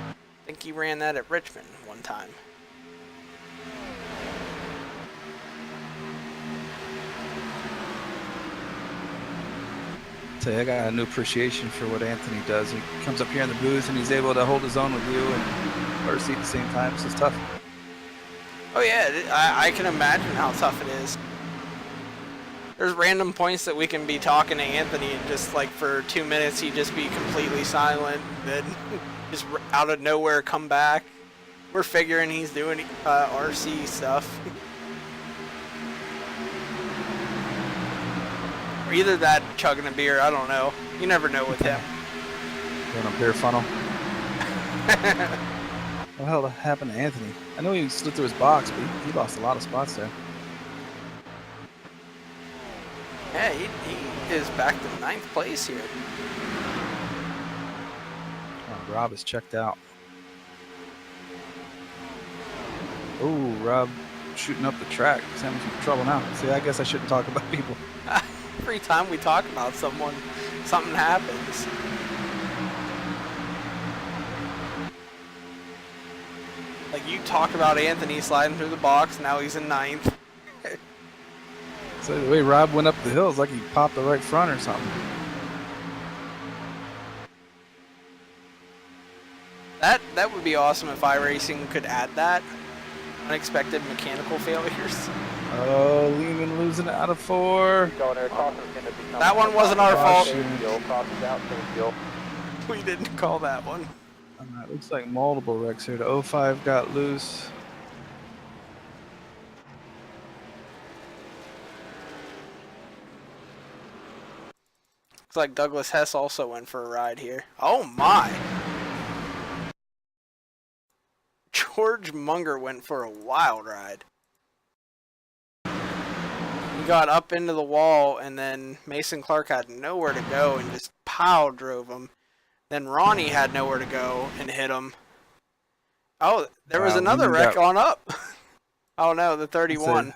I think he ran that at Richmond one time. Tell you, I got a new appreciation for what Anthony does. He comes up here in the booth and he's able to hold his own with you and RC at the same time. So it's tough. Oh yeah, I can imagine how tough it is. There's random points that we can be talking to Anthony and just like for 2 minutes he'd just be completely silent, then just out of nowhere come back. We're figuring he's doing RC stuff. Or either that, chugging a beer, I don't know. You never know with him. Doing a beer funnel. What the hell happened to Anthony? I know he slid through his box, but he lost a lot of spots there. Yeah, he is back to 9th place here. Oh, Rob is checked out. Oh, Rob shooting up the track. He's having some trouble now. See, I guess I shouldn't talk about people. Every time we talk about someone, something happens. Like you talk about Anthony sliding through the box, now he's in 9th. So the way Rob went up the hill is like he popped the right front or something. That would be awesome if iRacing could add that. Unexpected mechanical failures. Oh, Lehman losing out of 4. That one wasn't our fault. Shoot. We didn't call that one. It looks like multiple wrecks here. The 05 got loose. Looks like Douglas Hess also went for a ride here. Oh my! George Munger went for a wild ride. He got up into the wall and then Mason Clark had nowhere to go and just pow drove him. Then Ronnie had nowhere to go and hit him. Oh, there was another wreck on up. Oh no, the 31.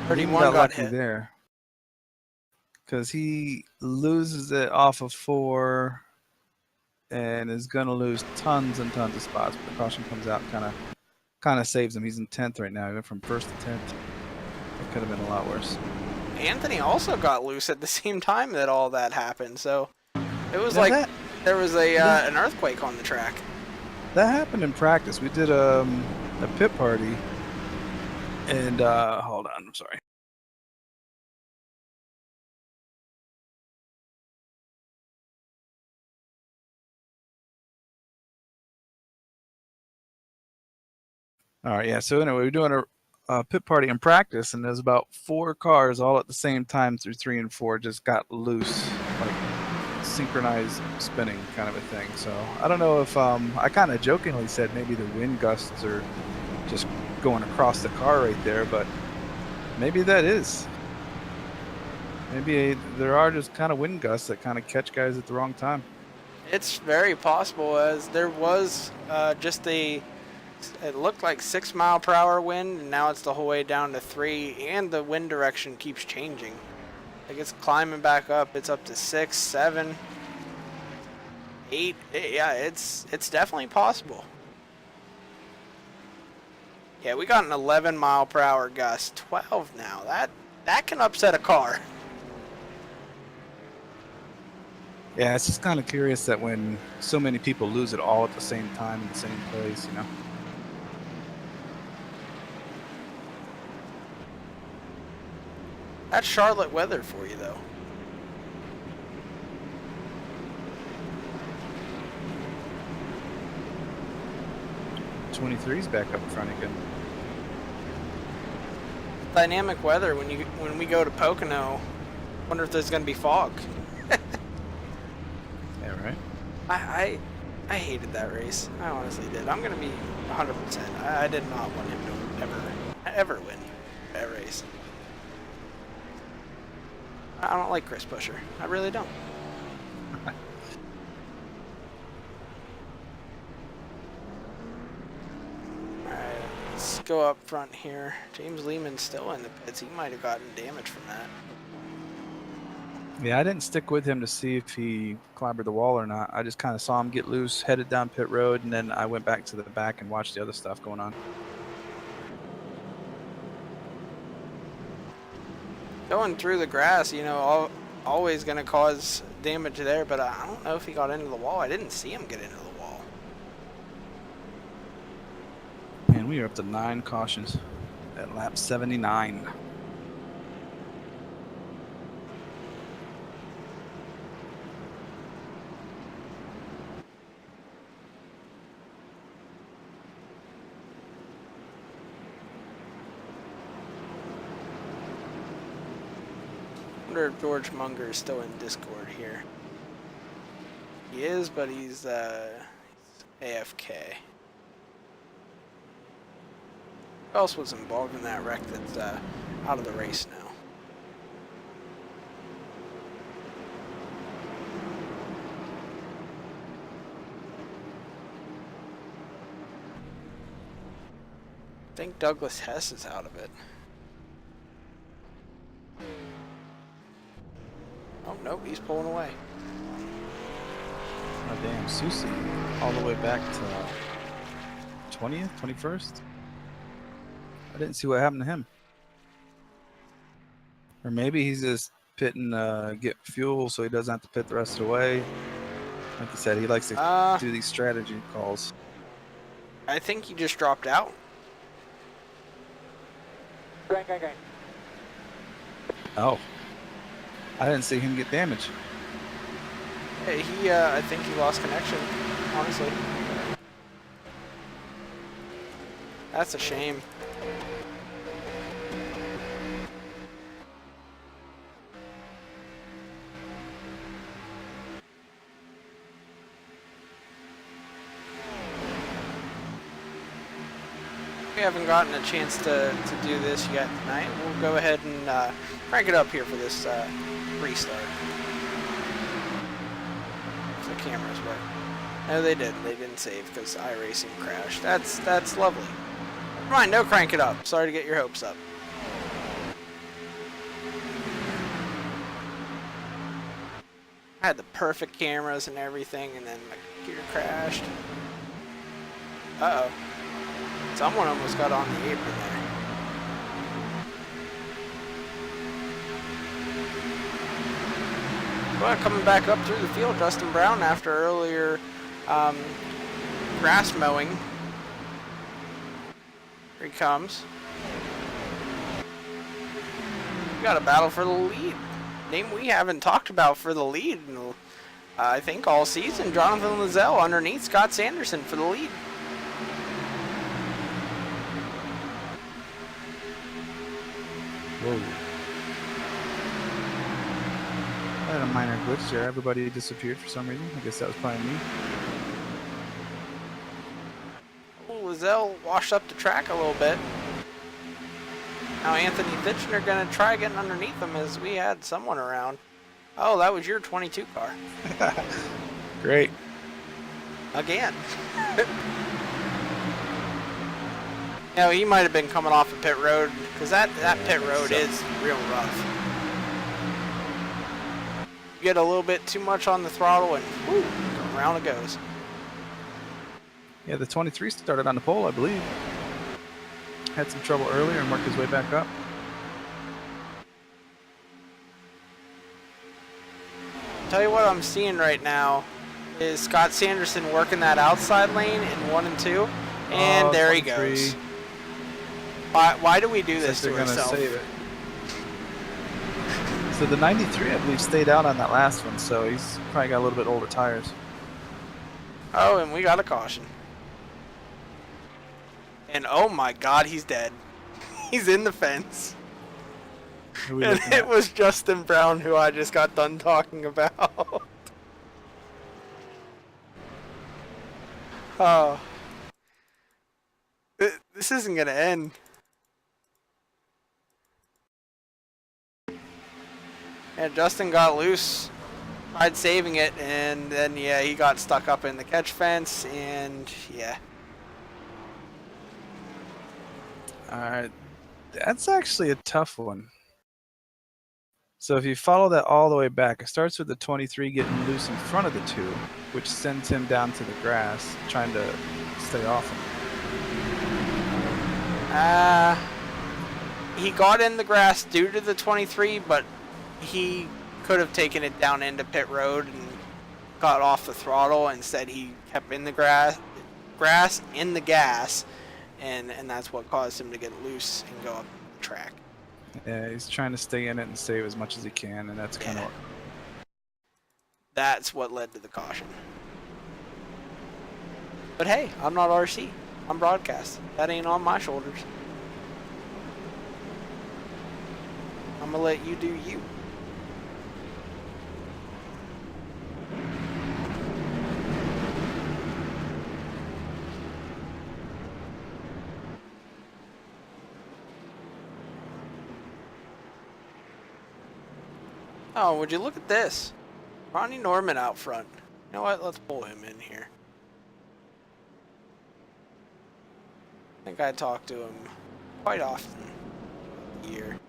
31 got hit there. Because he loses it off of 4 and is going to lose tons and tons of spots. But the caution comes out, kind of saves him. He's in 10th right now. He went from 1st to 10th. It could have been a lot worse. Anthony also got loose at the same time that all that happened, so it was Now like there was an earthquake on the track. That happened in practice. We did a pit party, and hold on, I'm sorry. All right, yeah. So anyway, we're doing a pit party in practice, and there's about 4 cars all at the same time through 3 and 4 just got loose, like synchronized spinning kind of a thing. So I don't know if I kind of jokingly said maybe the wind gusts are just going across the car right there, but maybe that is. Maybe there are just kind of wind gusts that kind of catch guys at the wrong time. It's very possible, as there was just it looked like 6 mile/hour wind, and now it's the whole way down to 3, and the wind direction keeps changing. Like it's climbing back up. It's up to 6, 7, 8. Yeah, it's definitely possible. Yeah, we got an 11 mile/hour gust. 12 now. That can upset a car. Yeah, it's just kind of curious that when so many people lose it all at the same time in the same place, you know. That's Charlotte weather for you, though. '23's back up front again. Dynamic weather when we go to Pocono. Wonder if there's gonna be fog. Yeah, right. I hated that race. I honestly did. I'm gonna be 100%. I did not want him to ever win that race. I don't like Chris Buescher. I really don't. Alright, let's go up front here. James Lehman's still in the pits. He might have gotten damage from that. Yeah, I didn't stick with him to see if he clobbered the wall or not. I just kind of saw him get loose, headed down pit road, and then I went back to the back and watched the other stuff going on. Going through the grass, you know, always going to cause damage there, but I don't know if he got into the wall. I didn't see him get into the wall. Man, we are up to 9 cautions at lap 79. I wonder if George Munger is still in Discord here. He is, but he's AFK. Who else was involved in that wreck that's out of the race now? I think Douglas Hess is out of it. Oh, nope, he's pulling away. Oh, damn, Susie. All the way back to 20th, 21st? I didn't see what happened to him. Or maybe he's just pitting, get fuel so he doesn't have to pit the rest of the way. Like you said, he likes to do these strategy calls. I think he just dropped out. Gang. Oh. I didn't see him get damaged. Yeah, I think he lost connection, honestly. That's a shame. We haven't gotten a chance to do this yet tonight. We'll go ahead and crank it up here for this restart. If the cameras work. No, they didn't. They didn't save because iRacing crashed. That's lovely. Come on, no, crank it up. Sorry to get your hopes up. I had the perfect cameras and everything, and then my computer crashed. Uh-oh. Someone almost got on the apron there. Well, coming back up through the field, Justin Brown after earlier grass mowing. Here he comes. We got a battle for the lead. Name we haven't talked about for the lead in, I think, all season. Jonathan Lizelle underneath Scott Sanderson for the lead. Whoa. I had a minor glitch there. Everybody disappeared for some reason. I guess that was probably me. Lizelle washed up the track a little bit. Now Anthony Fitchner going to try getting underneath him as we had someone around. Oh, that was your 22 car. Great. Again. You know, he might have been coming off of pit road, because that pit road is real rough. You get a little bit too much on the throttle and whoo, around it goes. Yeah, the 23 started on the pole, I believe. Had some trouble earlier and worked his way back up. Tell you what I'm seeing right now is Scott Sanderson working that outside lane in 1 and 2, and there he goes. Why do we do this to ourselves? Save it. So the 93, I believe, stayed out on that last one, so he's probably got a little bit older tires. Oh, and we got a caution. And oh my God, he's dead. He's in the fence. And it was Justin Brown who I just got done talking about. Oh. This isn't going to end. And Justin got loose, tried saving it, and then, yeah, he got stuck up in the catch fence, and, yeah. Alright, that's actually a tough one. So if you follow that all the way back, it starts with the 23 getting loose in front of the 2, which sends him down to the grass, trying to stay off him. He got in the grass due to the 23, but he could have taken it down into pit road and got off the throttle. Instead, he kept in the grass in the gas, and that's what caused him to get loose and go up the track. Yeah, he's trying to stay in it and save as much as he can, and that's kind of what... That's what led to the caution. But hey, I'm not RC. I'm broadcast. That ain't on my shoulders. I'm gonna let you do you. Oh, would you look at this? Ronnie Norman out front. You know what? Let's pull him in here. I think I talk to him quite often throughout the year.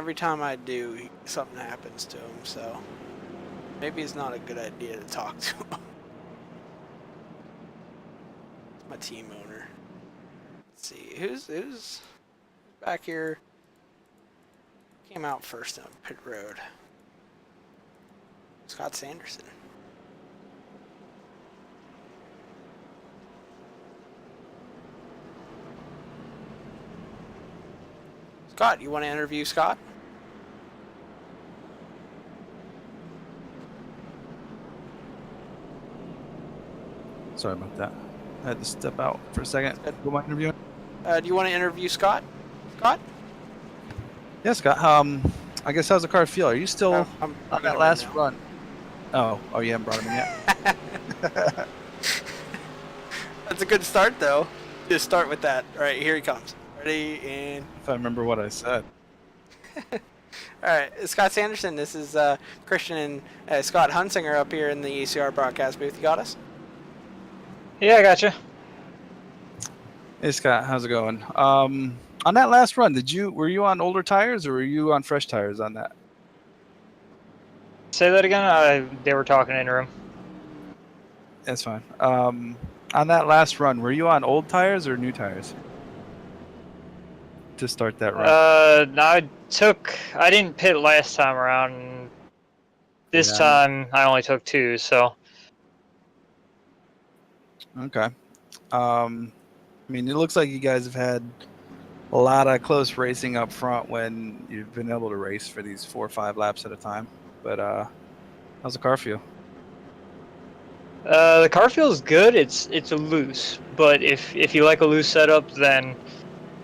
Every time I do, something happens to him, so maybe it's not a good idea to talk to him. It's my team owner. Let's see, who's back here? Came out first on pit road. Scott Sanderson. Scott, you want to interview Scott? Sorry about that. I had to step out for a second. Who am I interviewing? Do you want to interview Scott? Scott? Yeah, Scott. I guess how's the car feel? Are you still on that last run? Oh, you haven't brought him in yet? That's a good start, though. Just start with that. All right, here he comes. Ready, and... If I remember what I said. All right, Scott Sanderson. This is Christian and Scott Hunsinger up here in the ECR broadcast booth. You got us? Yeah, I gotcha. Hey, Scott. How's it going? On that last run, were you on older tires or were you on fresh tires on that? Say that again? They were talking in a room. That's fine. On that last run, were you on old tires or new tires to start that run? No, I didn't pit last time around. This Yeah. time I only took 2, so. Okay. I mean, it looks like you guys have had a lot of close racing up front when you've been able to race for these 4 or 5 laps at a time. But how's the car feel? The car feels good. It's loose, but if you like a loose setup, then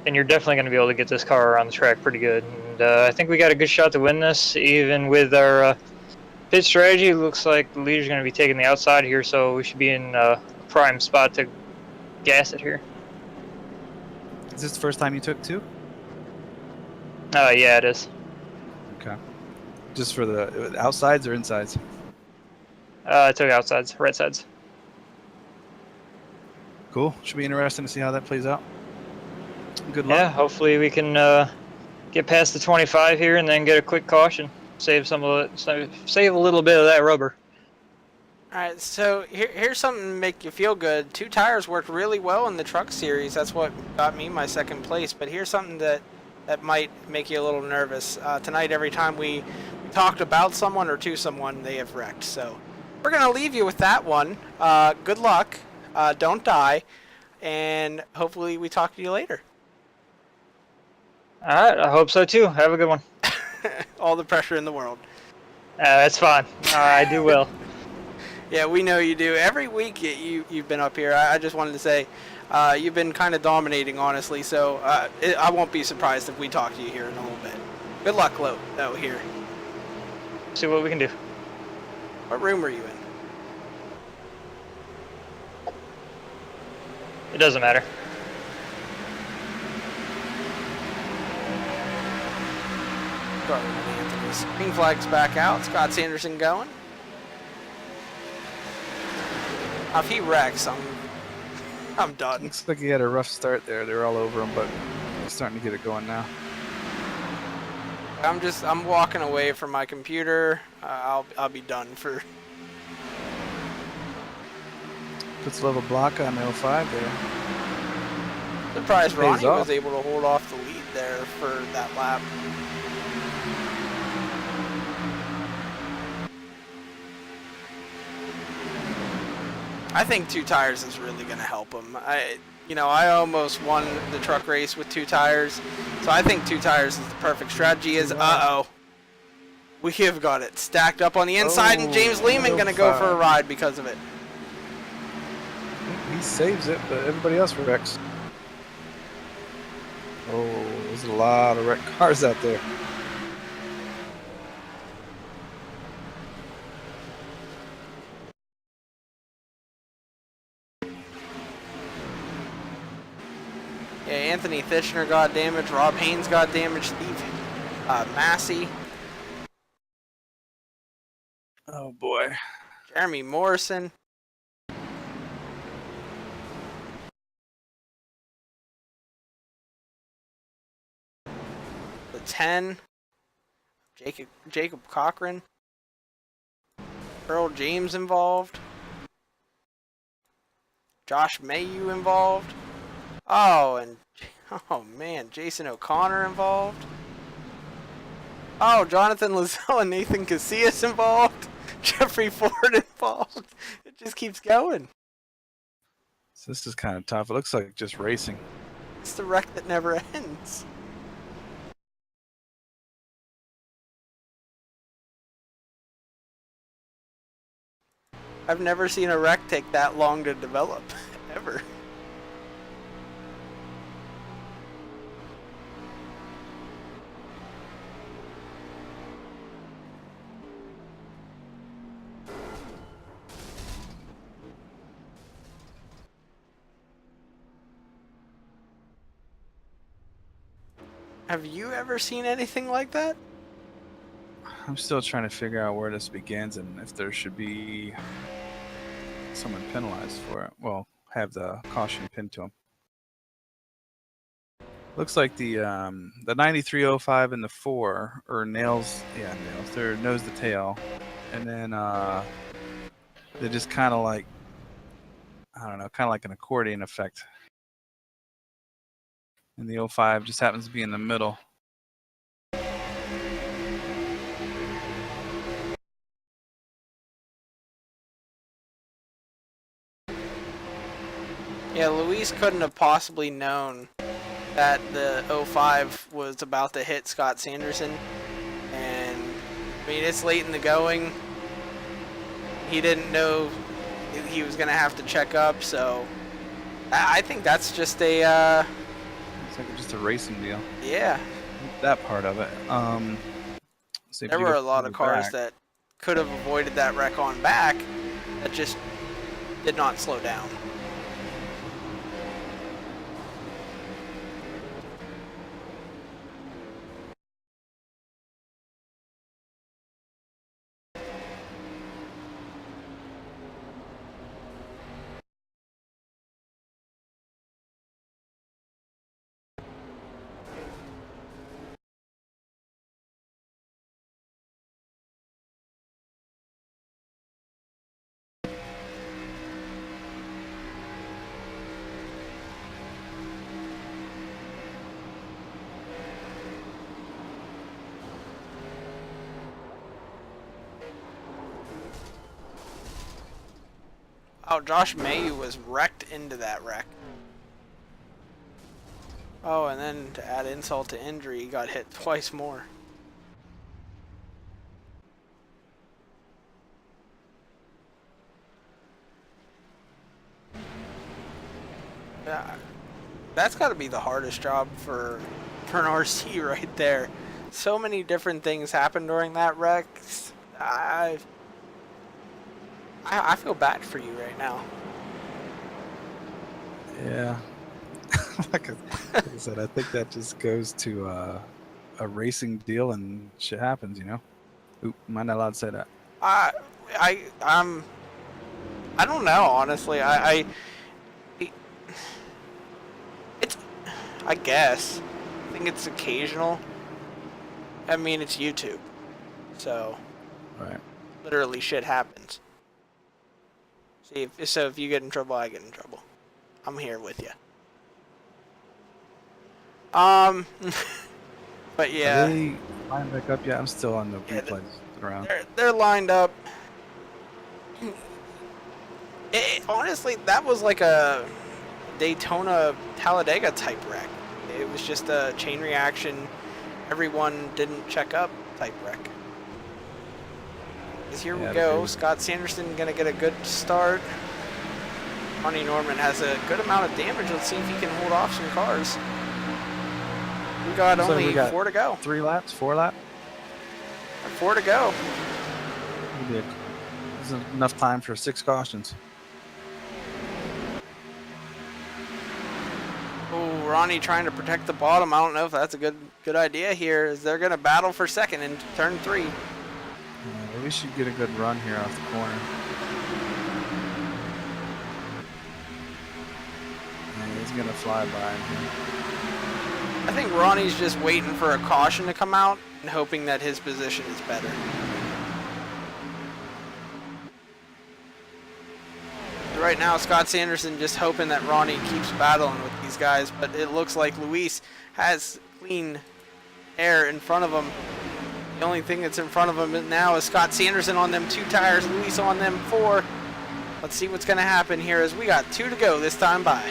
you're definitely going to be able to get this car around the track pretty good. And I think we got a good shot to win this, even with our pit strategy. It looks like the leader's going to be taking the outside here, so we should be in a prime spot to gas it here. Is this the first time you took 2? Yeah, it is. Okay. Just for the outsides or insides? I took outsides, right sides. Cool. Should be interesting to see how that plays out. Good luck. Yeah, hopefully we can get past the 25 here and then get a quick caution. Save some of it, save a little bit of that rubber. All right, so here's something to make you feel good. 2 tires worked really well in the truck series. That's what got me my 2nd place. But here's something that might make you a little nervous. Tonight, every time we talked about someone or to someone, they have wrecked. So we're going to leave you with that one. Good luck. Don't die. And hopefully we talk to you later. All right, I hope so too. Have a good one. All the pressure in the world. That's fine. I do well. Yeah, we know you do. Every week you've been up here. I just wanted to say you've been kind of dominating, honestly. So I won't be surprised if we talk to you here in a little bit. Good luck, though, here. See what we can do. What room are you in? It doesn't matter. Anthony's green flag's back out. Scott Sanderson going. If he wrecks, I'm done. Looks like he had a rough start there. They were all over him, but he's starting to get it going now. I'm walking away from my computer. I'll be done for. Puts a little block on the 05 there. Surprised Ronnie off. was able to hold off the lead there for that lap. I think 2 tires is really going to help him. I almost won the truck race with 2 tires, so I think 2 tires is the perfect strategy. We have got it stacked up on the inside, and James Lehman going to go for a ride because of it. He saves it, but everybody else wrecks. Oh, there's a lot of wrecked cars out there. Yeah, Anthony Thitchner got damaged. Rob Haynes got damaged. Steve Massey. Oh boy. Jeremy Morrison. The 10. Jacob Cochran. Earl James involved. Josh Mayu involved. Oh man, Jason O'Connor involved. Oh, Jonathan Lazelle and Nathan Casillas involved. Jeffrey Ford involved. It just keeps going. So this is kind of tough. It looks like just racing. It's the wreck that never ends. I've never seen a wreck take that long to develop, ever. Have you ever seen anything like that? I'm still trying to figure out where this begins and if there should be someone penalized for it. Well, have the caution pinned to him. Looks like the 9305 and the 4 or nails. Yeah, nails. They're nose to tail. and then they just kind of like, I don't know, kind of like an accordion effect. And the 05 just happens to be in the middle. Yeah, Luis couldn't have possibly known that the 05 was about to hit Scott Sanderson. And, I mean, it's late in the going. He didn't know he was going to have to check up, so I think that's just a... It's like just a racing deal. Yeah. That part of it. So There were a lot of cars that could have avoided that wreck on back that just did not slow down. Oh, Josh Mayu was wrecked into that wreck. Oh, and then to add insult to injury, he got hit twice more. Yeah, that's got to be the hardest job for an RC right there. So many different things happened during that wreck. I feel bad for you right now. Yeah. like I said, I think that just goes to a racing deal and shit happens, you know? Oop, am I not allowed to say that? I don't know, honestly. It's, I guess. I think it's occasional. I mean, it's YouTube. So, Right. literally shit happens. See, if you get in trouble, I get in trouble. I'm here with you. But yeah. Are they lined back up? Yeah, I'm still on the replays around. They're lined up. Honestly, that was like a Daytona Talladega type wreck. It was just a chain reaction, everyone didn't check up type wreck. Here we go. Scott Sanderson gonna get a good start. Ronnie Norman has a good amount of damage. Let's see if he can hold off some cars. We got only 4 to go. 3 laps, 4 laps. 4 to go. There's enough time for 6 cautions. Oh, Ronnie trying to protect the bottom. I don't know if that's a good idea here, as they're gonna battle for second in turn 3. We should get a good run here off the corner. Yeah, he's gonna fly by him. I think Ronnie's just waiting for a caution to come out and hoping that his position is better. Right now, Scott Sanderson just hoping that Ronnie keeps battling with these guys, but it looks like Luis has clean air in front of him. The only thing that's in front of him now is Scott Sanderson on them 2 tires, Luis on them 4. Let's see what's going to happen here as we got 2 to go this time by.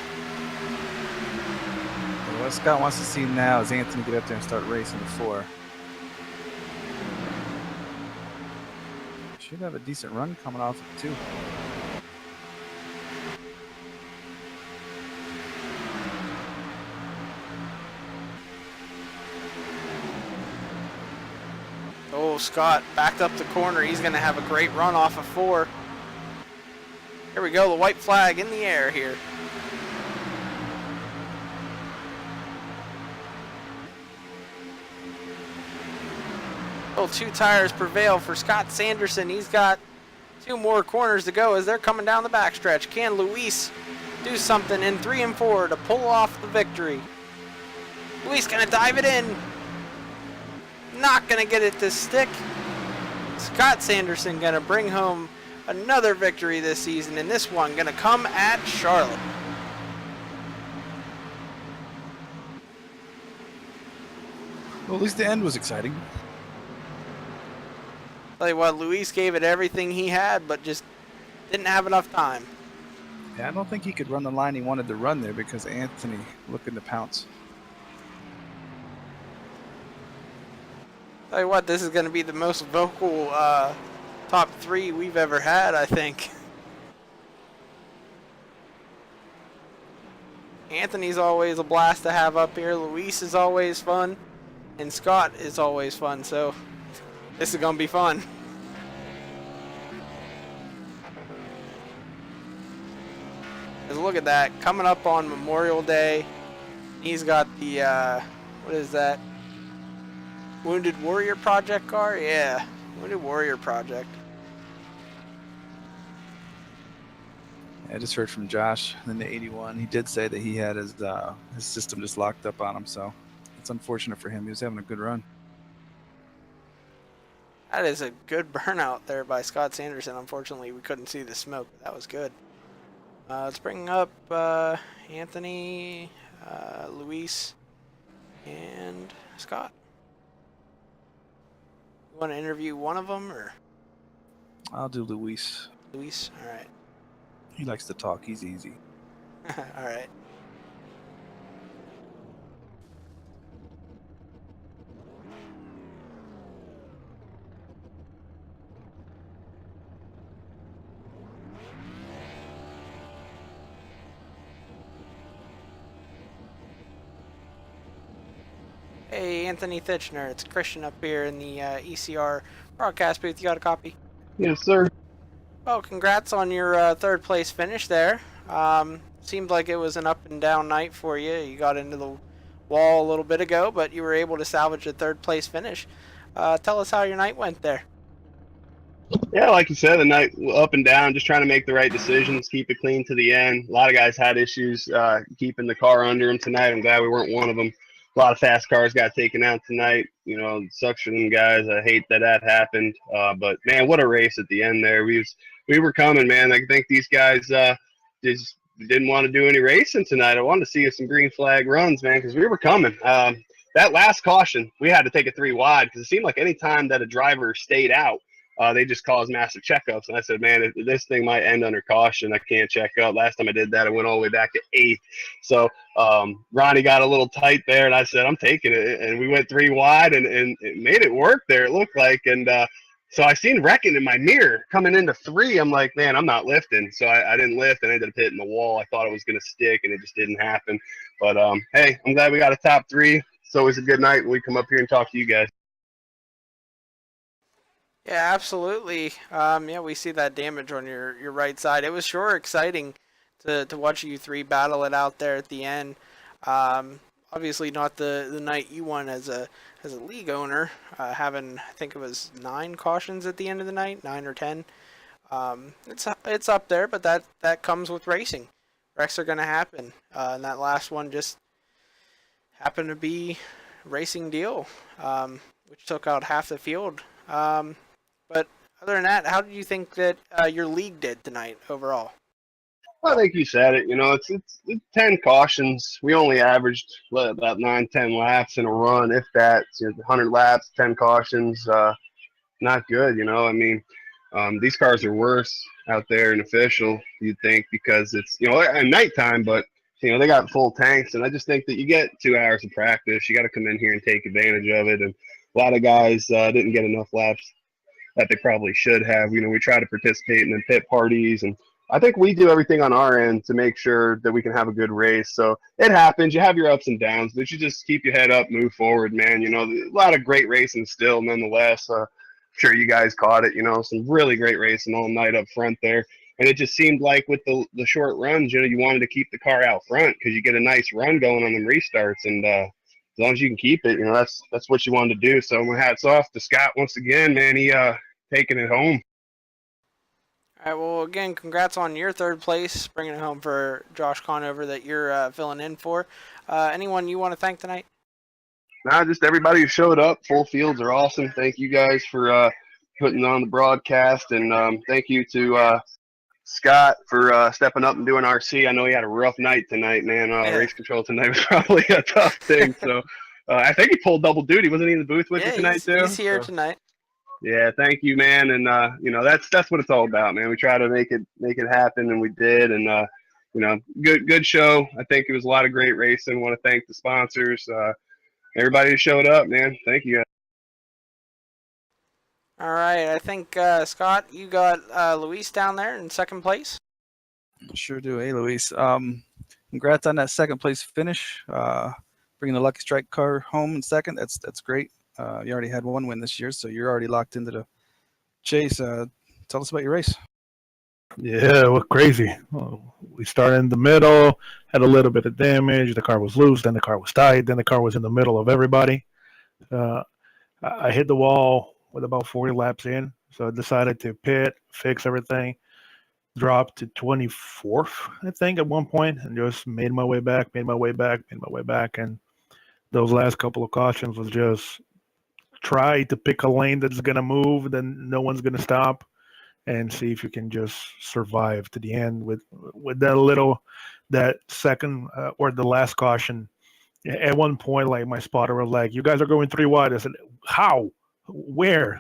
What Scott wants to see now is Anthony get up there and start racing the 4. Should have a decent run coming off of 2. Oh, Scott backed up the corner. He's going to have a great run off of 4. Here we go, the white flag in the air here. Oh, 2 tires prevail for Scott Sanderson. He's got 2 more corners to go as they're coming down the backstretch. Can Luis do something in 3 and 4 to pull off the victory? Luis going to dive it in. Not going to get it to stick. Scott Sanderson going to bring home another victory this season, and this one going to come at Charlotte. Well, at least the end was exciting. Tell you what, Luis gave it everything he had, but just didn't have enough time. Yeah, I don't think he could run the line he wanted to run there because Anthony looking to pounce. Tell you what, this is going to be the most vocal top 3 we've ever had, I think. Anthony's always a blast to have up here. Luis is always fun. And Scott is always fun, so this is going to be fun. Look at that, coming up on Memorial Day. He's got the, what is that? Wounded Warrior Project car? Yeah, Wounded Warrior Project. I just heard from Josh in the 81. He did say that he had his system just locked up on him, so it's unfortunate for him. He was having a good run. That is a good burnout there by Scott Sanderson. Unfortunately, we couldn't see the smoke, but that was good. Let's bring up Anthony, Luis, and Scott. You want to interview one of them, or? I'll do Luis. Luis? All right. He likes to talk. He's easy. All right. Hey, Anthony Thitchner, it's Christian up here in the ECR broadcast booth. You got a copy? Yes, sir. Well, congrats on your third place finish there. Seemed like it was an up and down night for you. You got into the wall a little bit ago, but you were able to salvage a third place finish. Tell us how your night went there. Yeah, like you said, the night up and down, just trying to make the right decisions, keep it clean to the end. A lot of guys had issues keeping the car under them tonight. I'm glad we weren't one of them. A lot of fast cars got taken out tonight. You know, it sucks for them guys. I hate that happened. But man, what a race at the end there. We were coming, man. I think these guys just didn't want to do any racing tonight. I wanted to see some green flag runs, man, because we were coming. That last caution, we had to take it 3 wide because it seemed like any time that a driver stayed out, they just caused massive checkups. And I said, man, this thing might end under caution. I can't check up. Last time I did that, I went all the way back to 8th. So Ronnie got a little tight there, and I said, I'm taking it. And we went 3 wide, and it made it work there, it looked like. And so I seen wrecking in my mirror coming into 3. I'm like, man, I'm not lifting. So I didn't lift and ended up hitting the wall. I thought it was going to stick, and it just didn't happen. But, hey, I'm glad we got a top 3. It's always a good night when we come up here and talk to you guys. Yeah, absolutely. Yeah, we see that damage on your right side. It was sure exciting to watch you 3 battle it out there at the end. Obviously not the night you won as a league owner, having, I think it was 9 cautions at the end of the night, 9 or 10. It's up there, but that comes with racing. Wrecks are going to happen, and that last one just happened to be racing deal, which took out half the field. But other than that, how did you think that your league did tonight overall? I think you said it. You know, it's 10 cautions. We only averaged about 9-10 laps in a run, if that. So 100 laps, 10 cautions. Not good. You know, I mean, these cars are worse out there in official, you'd think, because it's, you know, at nighttime, but you know, they got full tanks, and I just think that you get 2 hours of practice. You got to come in here and take advantage of it. And a lot of guys didn't get enough laps that they probably should have. You know, we try to participate in the pit parties, and I think we do everything on our end to make sure that we can have a good race. So it happens. You have your ups and downs, but you just keep your head up, move forward, man. You know, a lot of great racing still, nonetheless. I'm sure you guys caught it. You know, some really great racing all night up front there. And it just seemed like with the short runs, you know, you wanted to keep the car out front because you get a nice run going on them restarts. And as long as you can keep it, you know, that's what you wanted to do. So my hat's off to Scott once again, man. He taking it home. All right, well, again, congrats on your 3rd place, bringing it home for Josh Conover that you're filling in for. Anyone you want to thank tonight? Nah, just everybody who showed up. Full fields are awesome. Thank you guys for putting on the broadcast, and thank you to Scott for stepping up and doing RC. I know he had a rough night tonight, man. Yeah. Race control tonight was probably a tough thing. So I think he pulled double duty. Wasn't he in the booth with you tonight too? He's here tonight. Yeah, thank you, man. And that's what it's all about, man. We try to make it happen, and we did. And good show. I think it was a lot of great racing. Want to thank the sponsors, everybody who showed up, man. Thank you. All right, I think Scott, you got Luis down there in second place. Sure do. Hey, Luis. Congrats on that second place finish. Bringing the Lucky Strike car home in second. That's great. You already had one win this year, so you're already locked into the chase. Tell us about your race. Yeah, it was crazy. We started in the middle, had a little bit of damage. The car was loose, then the car was tight, then the car was in the middle of everybody. I hit the wall with about 40 laps in, so I decided to pit, fix everything, dropped to 24th, I think, at one point, and just made my way back. And those last couple of cautions was just try to pick a lane that's going to move, then no one's going to stop, and see if you can just survive to the end with that second or the last caution. At one point, like, my spotter was like, "You guys are going 3 wide." I said, "How? Where?"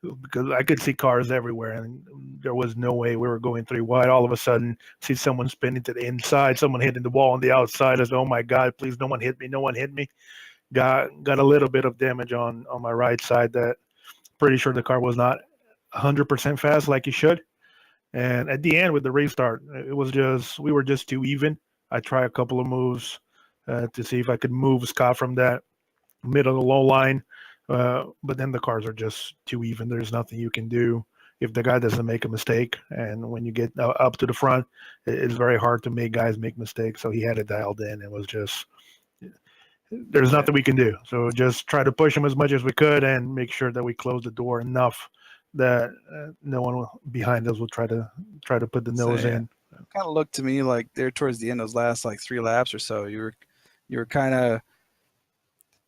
Because I could see cars everywhere, and there was no way we were going 3 wide. All of a sudden, see someone spinning to the inside, someone hitting the wall on the outside. I said, "Oh my God, please, no one hit me, no one hit me." Got a little bit of damage on my right side. That pretty sure the car was not 100% fast like it should. And at the end with the restart, it was just, we were just too even. I tried a couple of moves to see if I could move Scott from that middle to low line. But then the cars are just too even. There's nothing you can do if the guy doesn't make a mistake. And when you get up to the front, it's very hard to make guys make mistakes. So he had it dialed in. It was just, there's nothing we can do. So just try to push him as much as we could and make sure that we close the door enough that no one behind us will try to put the nose in. Kind of looked to me like there towards the end, those last like 3 laps or so, you were kind of,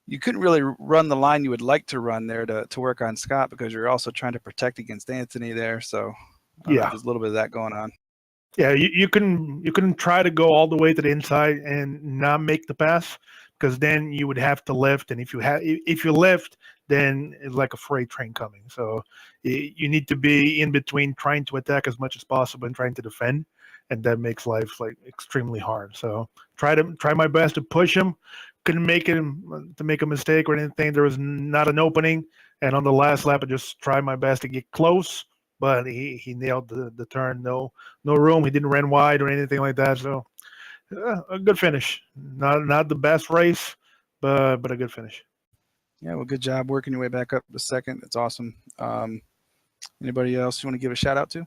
you couldn't really run the line you would like to run there to work on Scott, because you're also trying to protect against Anthony there. So yeah, there's a little bit of that going on. Yeah, you couldn't try to go all the way to the inside and not make the pass, because then you would have to lift, and if you lift, then it's like a freight train coming. So you need to be in between, trying to attack as much as possible and trying to defend, and that makes life like extremely hard. So try my best to push him. Couldn't make him to make a mistake or anything. There was not an opening, and on the last lap, I just tried my best to get close, but he nailed the turn. No room. He didn't run wide or anything like that. So a good finish. Not the best race, but a good finish. Yeah, well, good job working your way back up to second. It's awesome. Anybody else you want to give a shout out to?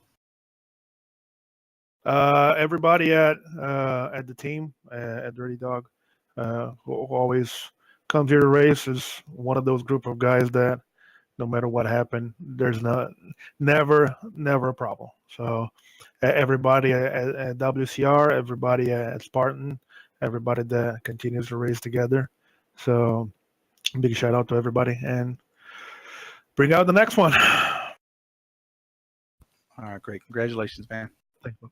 Everybody at the team at Dirty Dog, who always comes here to race, is one of those group of guys that no matter what happened, there's never a problem. So everybody at WCR, everybody at Spartan, everybody that continues to race together. So big shout out to everybody, and bring out the next one. All right, great. Congratulations, man. Thank you.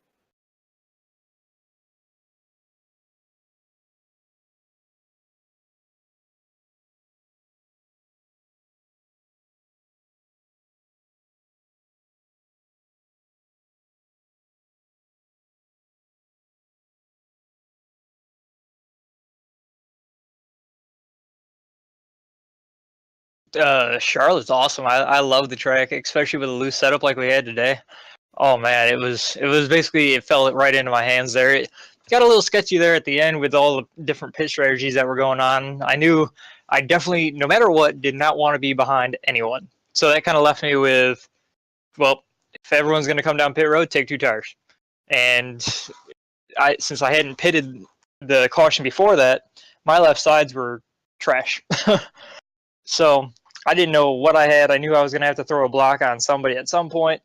Charlotte's awesome. I love the track, especially with a loose setup like we had today. Oh man, it was basically, it fell right into my hands there. It got a little sketchy there at the end with all the different pit strategies that were going on. I knew I definitely, no matter what, did not want to be behind anyone. So that kind of left me with, well, if everyone's going to come down pit road, take 2 tires. And since I hadn't pitted the caution before that, my left sides were trash. So I didn't know what I had. I knew I was going to have to throw a block on somebody at some point.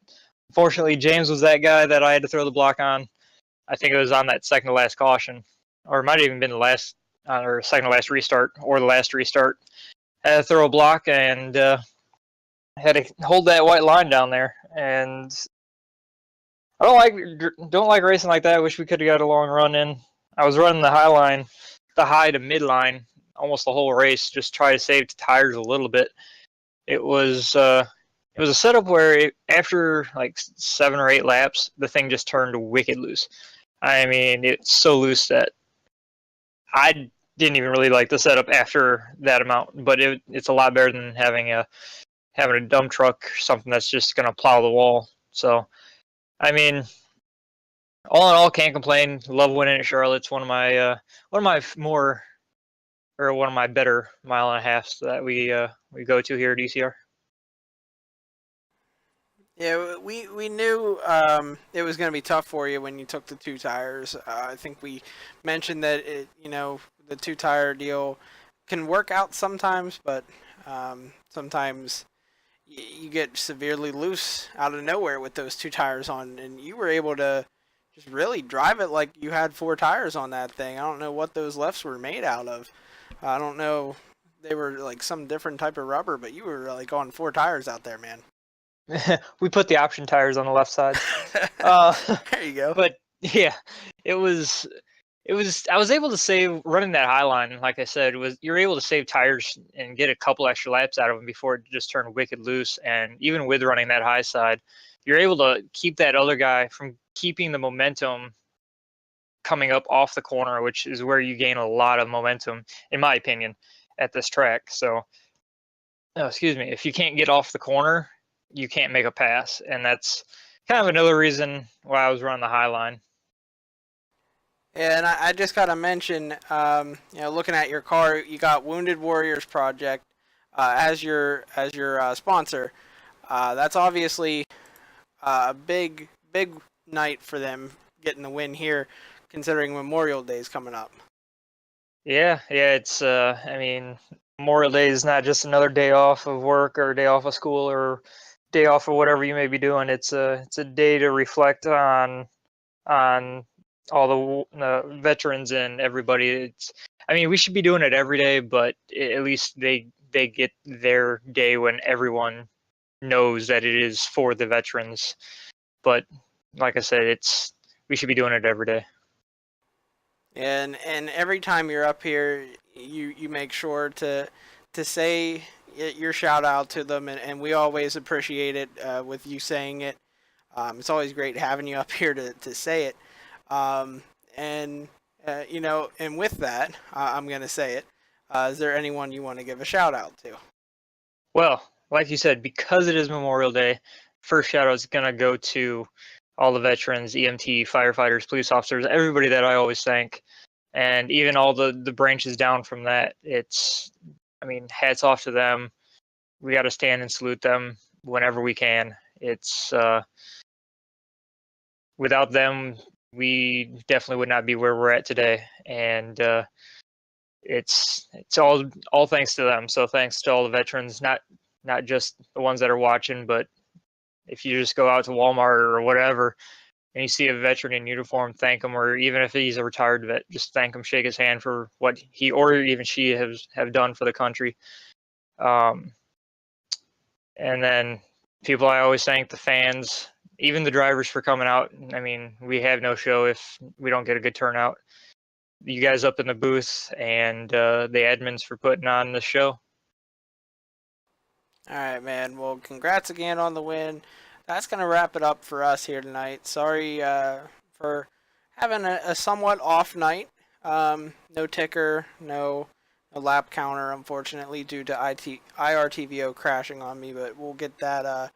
Fortunately, James was that guy that I had to throw the block on. I think it was on that second to last caution, or it might have even been the last or second to last restart, or the last restart. I had to throw a block, and had to hold that white line down there, and I don't like racing like that. I wish we could have got a long run in. I was running the high to mid line, almost the whole race, just try to save tires a little bit. It was a setup where after like 7 or 8 laps, the thing just turned wicked loose. I mean, it's so loose that I didn't even really like the setup after that amount. But it's a lot better than having a dump truck or something that's just gonna plow the wall. So, I mean, all in all, can't complain. Love winning at Charlotte. It's one of my better mile and a halves that we go to here at ECR. Yeah, we knew it was going to be tough for you when you took the 2 tires. I think we mentioned that the 2-tire deal can work out sometimes, but sometimes you get severely loose out of nowhere with those 2 tires on, and you were able to just really drive it like you had 4 tires on that thing. I don't know what those lefts were made out of. I don't know. They were like some different type of rubber, but you were like on 4 tires out there, man. We put the option tires on the left side. There you go. But yeah, it was. I was able to save running that high line. Like I said, you're able to save tires and get a couple extra laps out of them before it just turned wicked loose. And even with running that high side, you're able to keep that other guy from keeping the momentum coming up off the corner, which is where you gain a lot of momentum, in my opinion, at this track. So, excuse me, if you can't get off the corner, you can't make a pass, and that's kind of another reason why I was running the high line. Yeah, and I just gotta mention, looking at your car, you got Wounded Warriors Project as your sponsor. That's obviously a big night for them getting the win here, considering Memorial Day is coming up. Yeah, it's I mean, Memorial Day is not just another day off of work or day off of school or day off of whatever you may be doing. It's a day to reflect on all the veterans and everybody. I mean, we should be doing it every day, but at least they get their day when everyone knows that it is for the veterans. But like I said, we should be doing it every day. And every time you're up here, you make sure to say your shout out to them, and we always appreciate it with you saying it. It's always great having you up here to say it. And with that, I'm going to say it. Is there anyone you want to give a shout out to? Well, like you said, because it is Memorial Day, first shout out is going to go to all the veterans, EMT, firefighters, police officers, everybody that I always thank. And even all the branches down from that, hats off to them. We got to stand and salute them whenever we can. It's without them, we definitely would not be where we're at today. And it's all thanks to them. So thanks to all the veterans, not just the ones that are watching, but if you just go out to Walmart or whatever and you see a veteran in uniform, thank him, or even if he's a retired vet, just thank him, shake his hand for what he or even she have done for the country. And then people I always thank, the fans, even the drivers for coming out. I mean, we have no show if we don't get a good turnout. You guys up in the booth and the admins for putting on the show. All right, man. Well, congrats again on the win. That's going to wrap it up for us here tonight. Sorry for having a somewhat off night. No ticker, no lap counter, unfortunately, due to IRTVO crashing on me. But we'll get that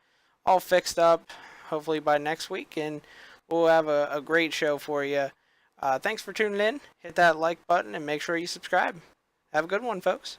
all fixed up, hopefully by next week, and we'll have a great show for you. Thanks for tuning in. Hit that like button and make sure you subscribe. Have a good one, folks.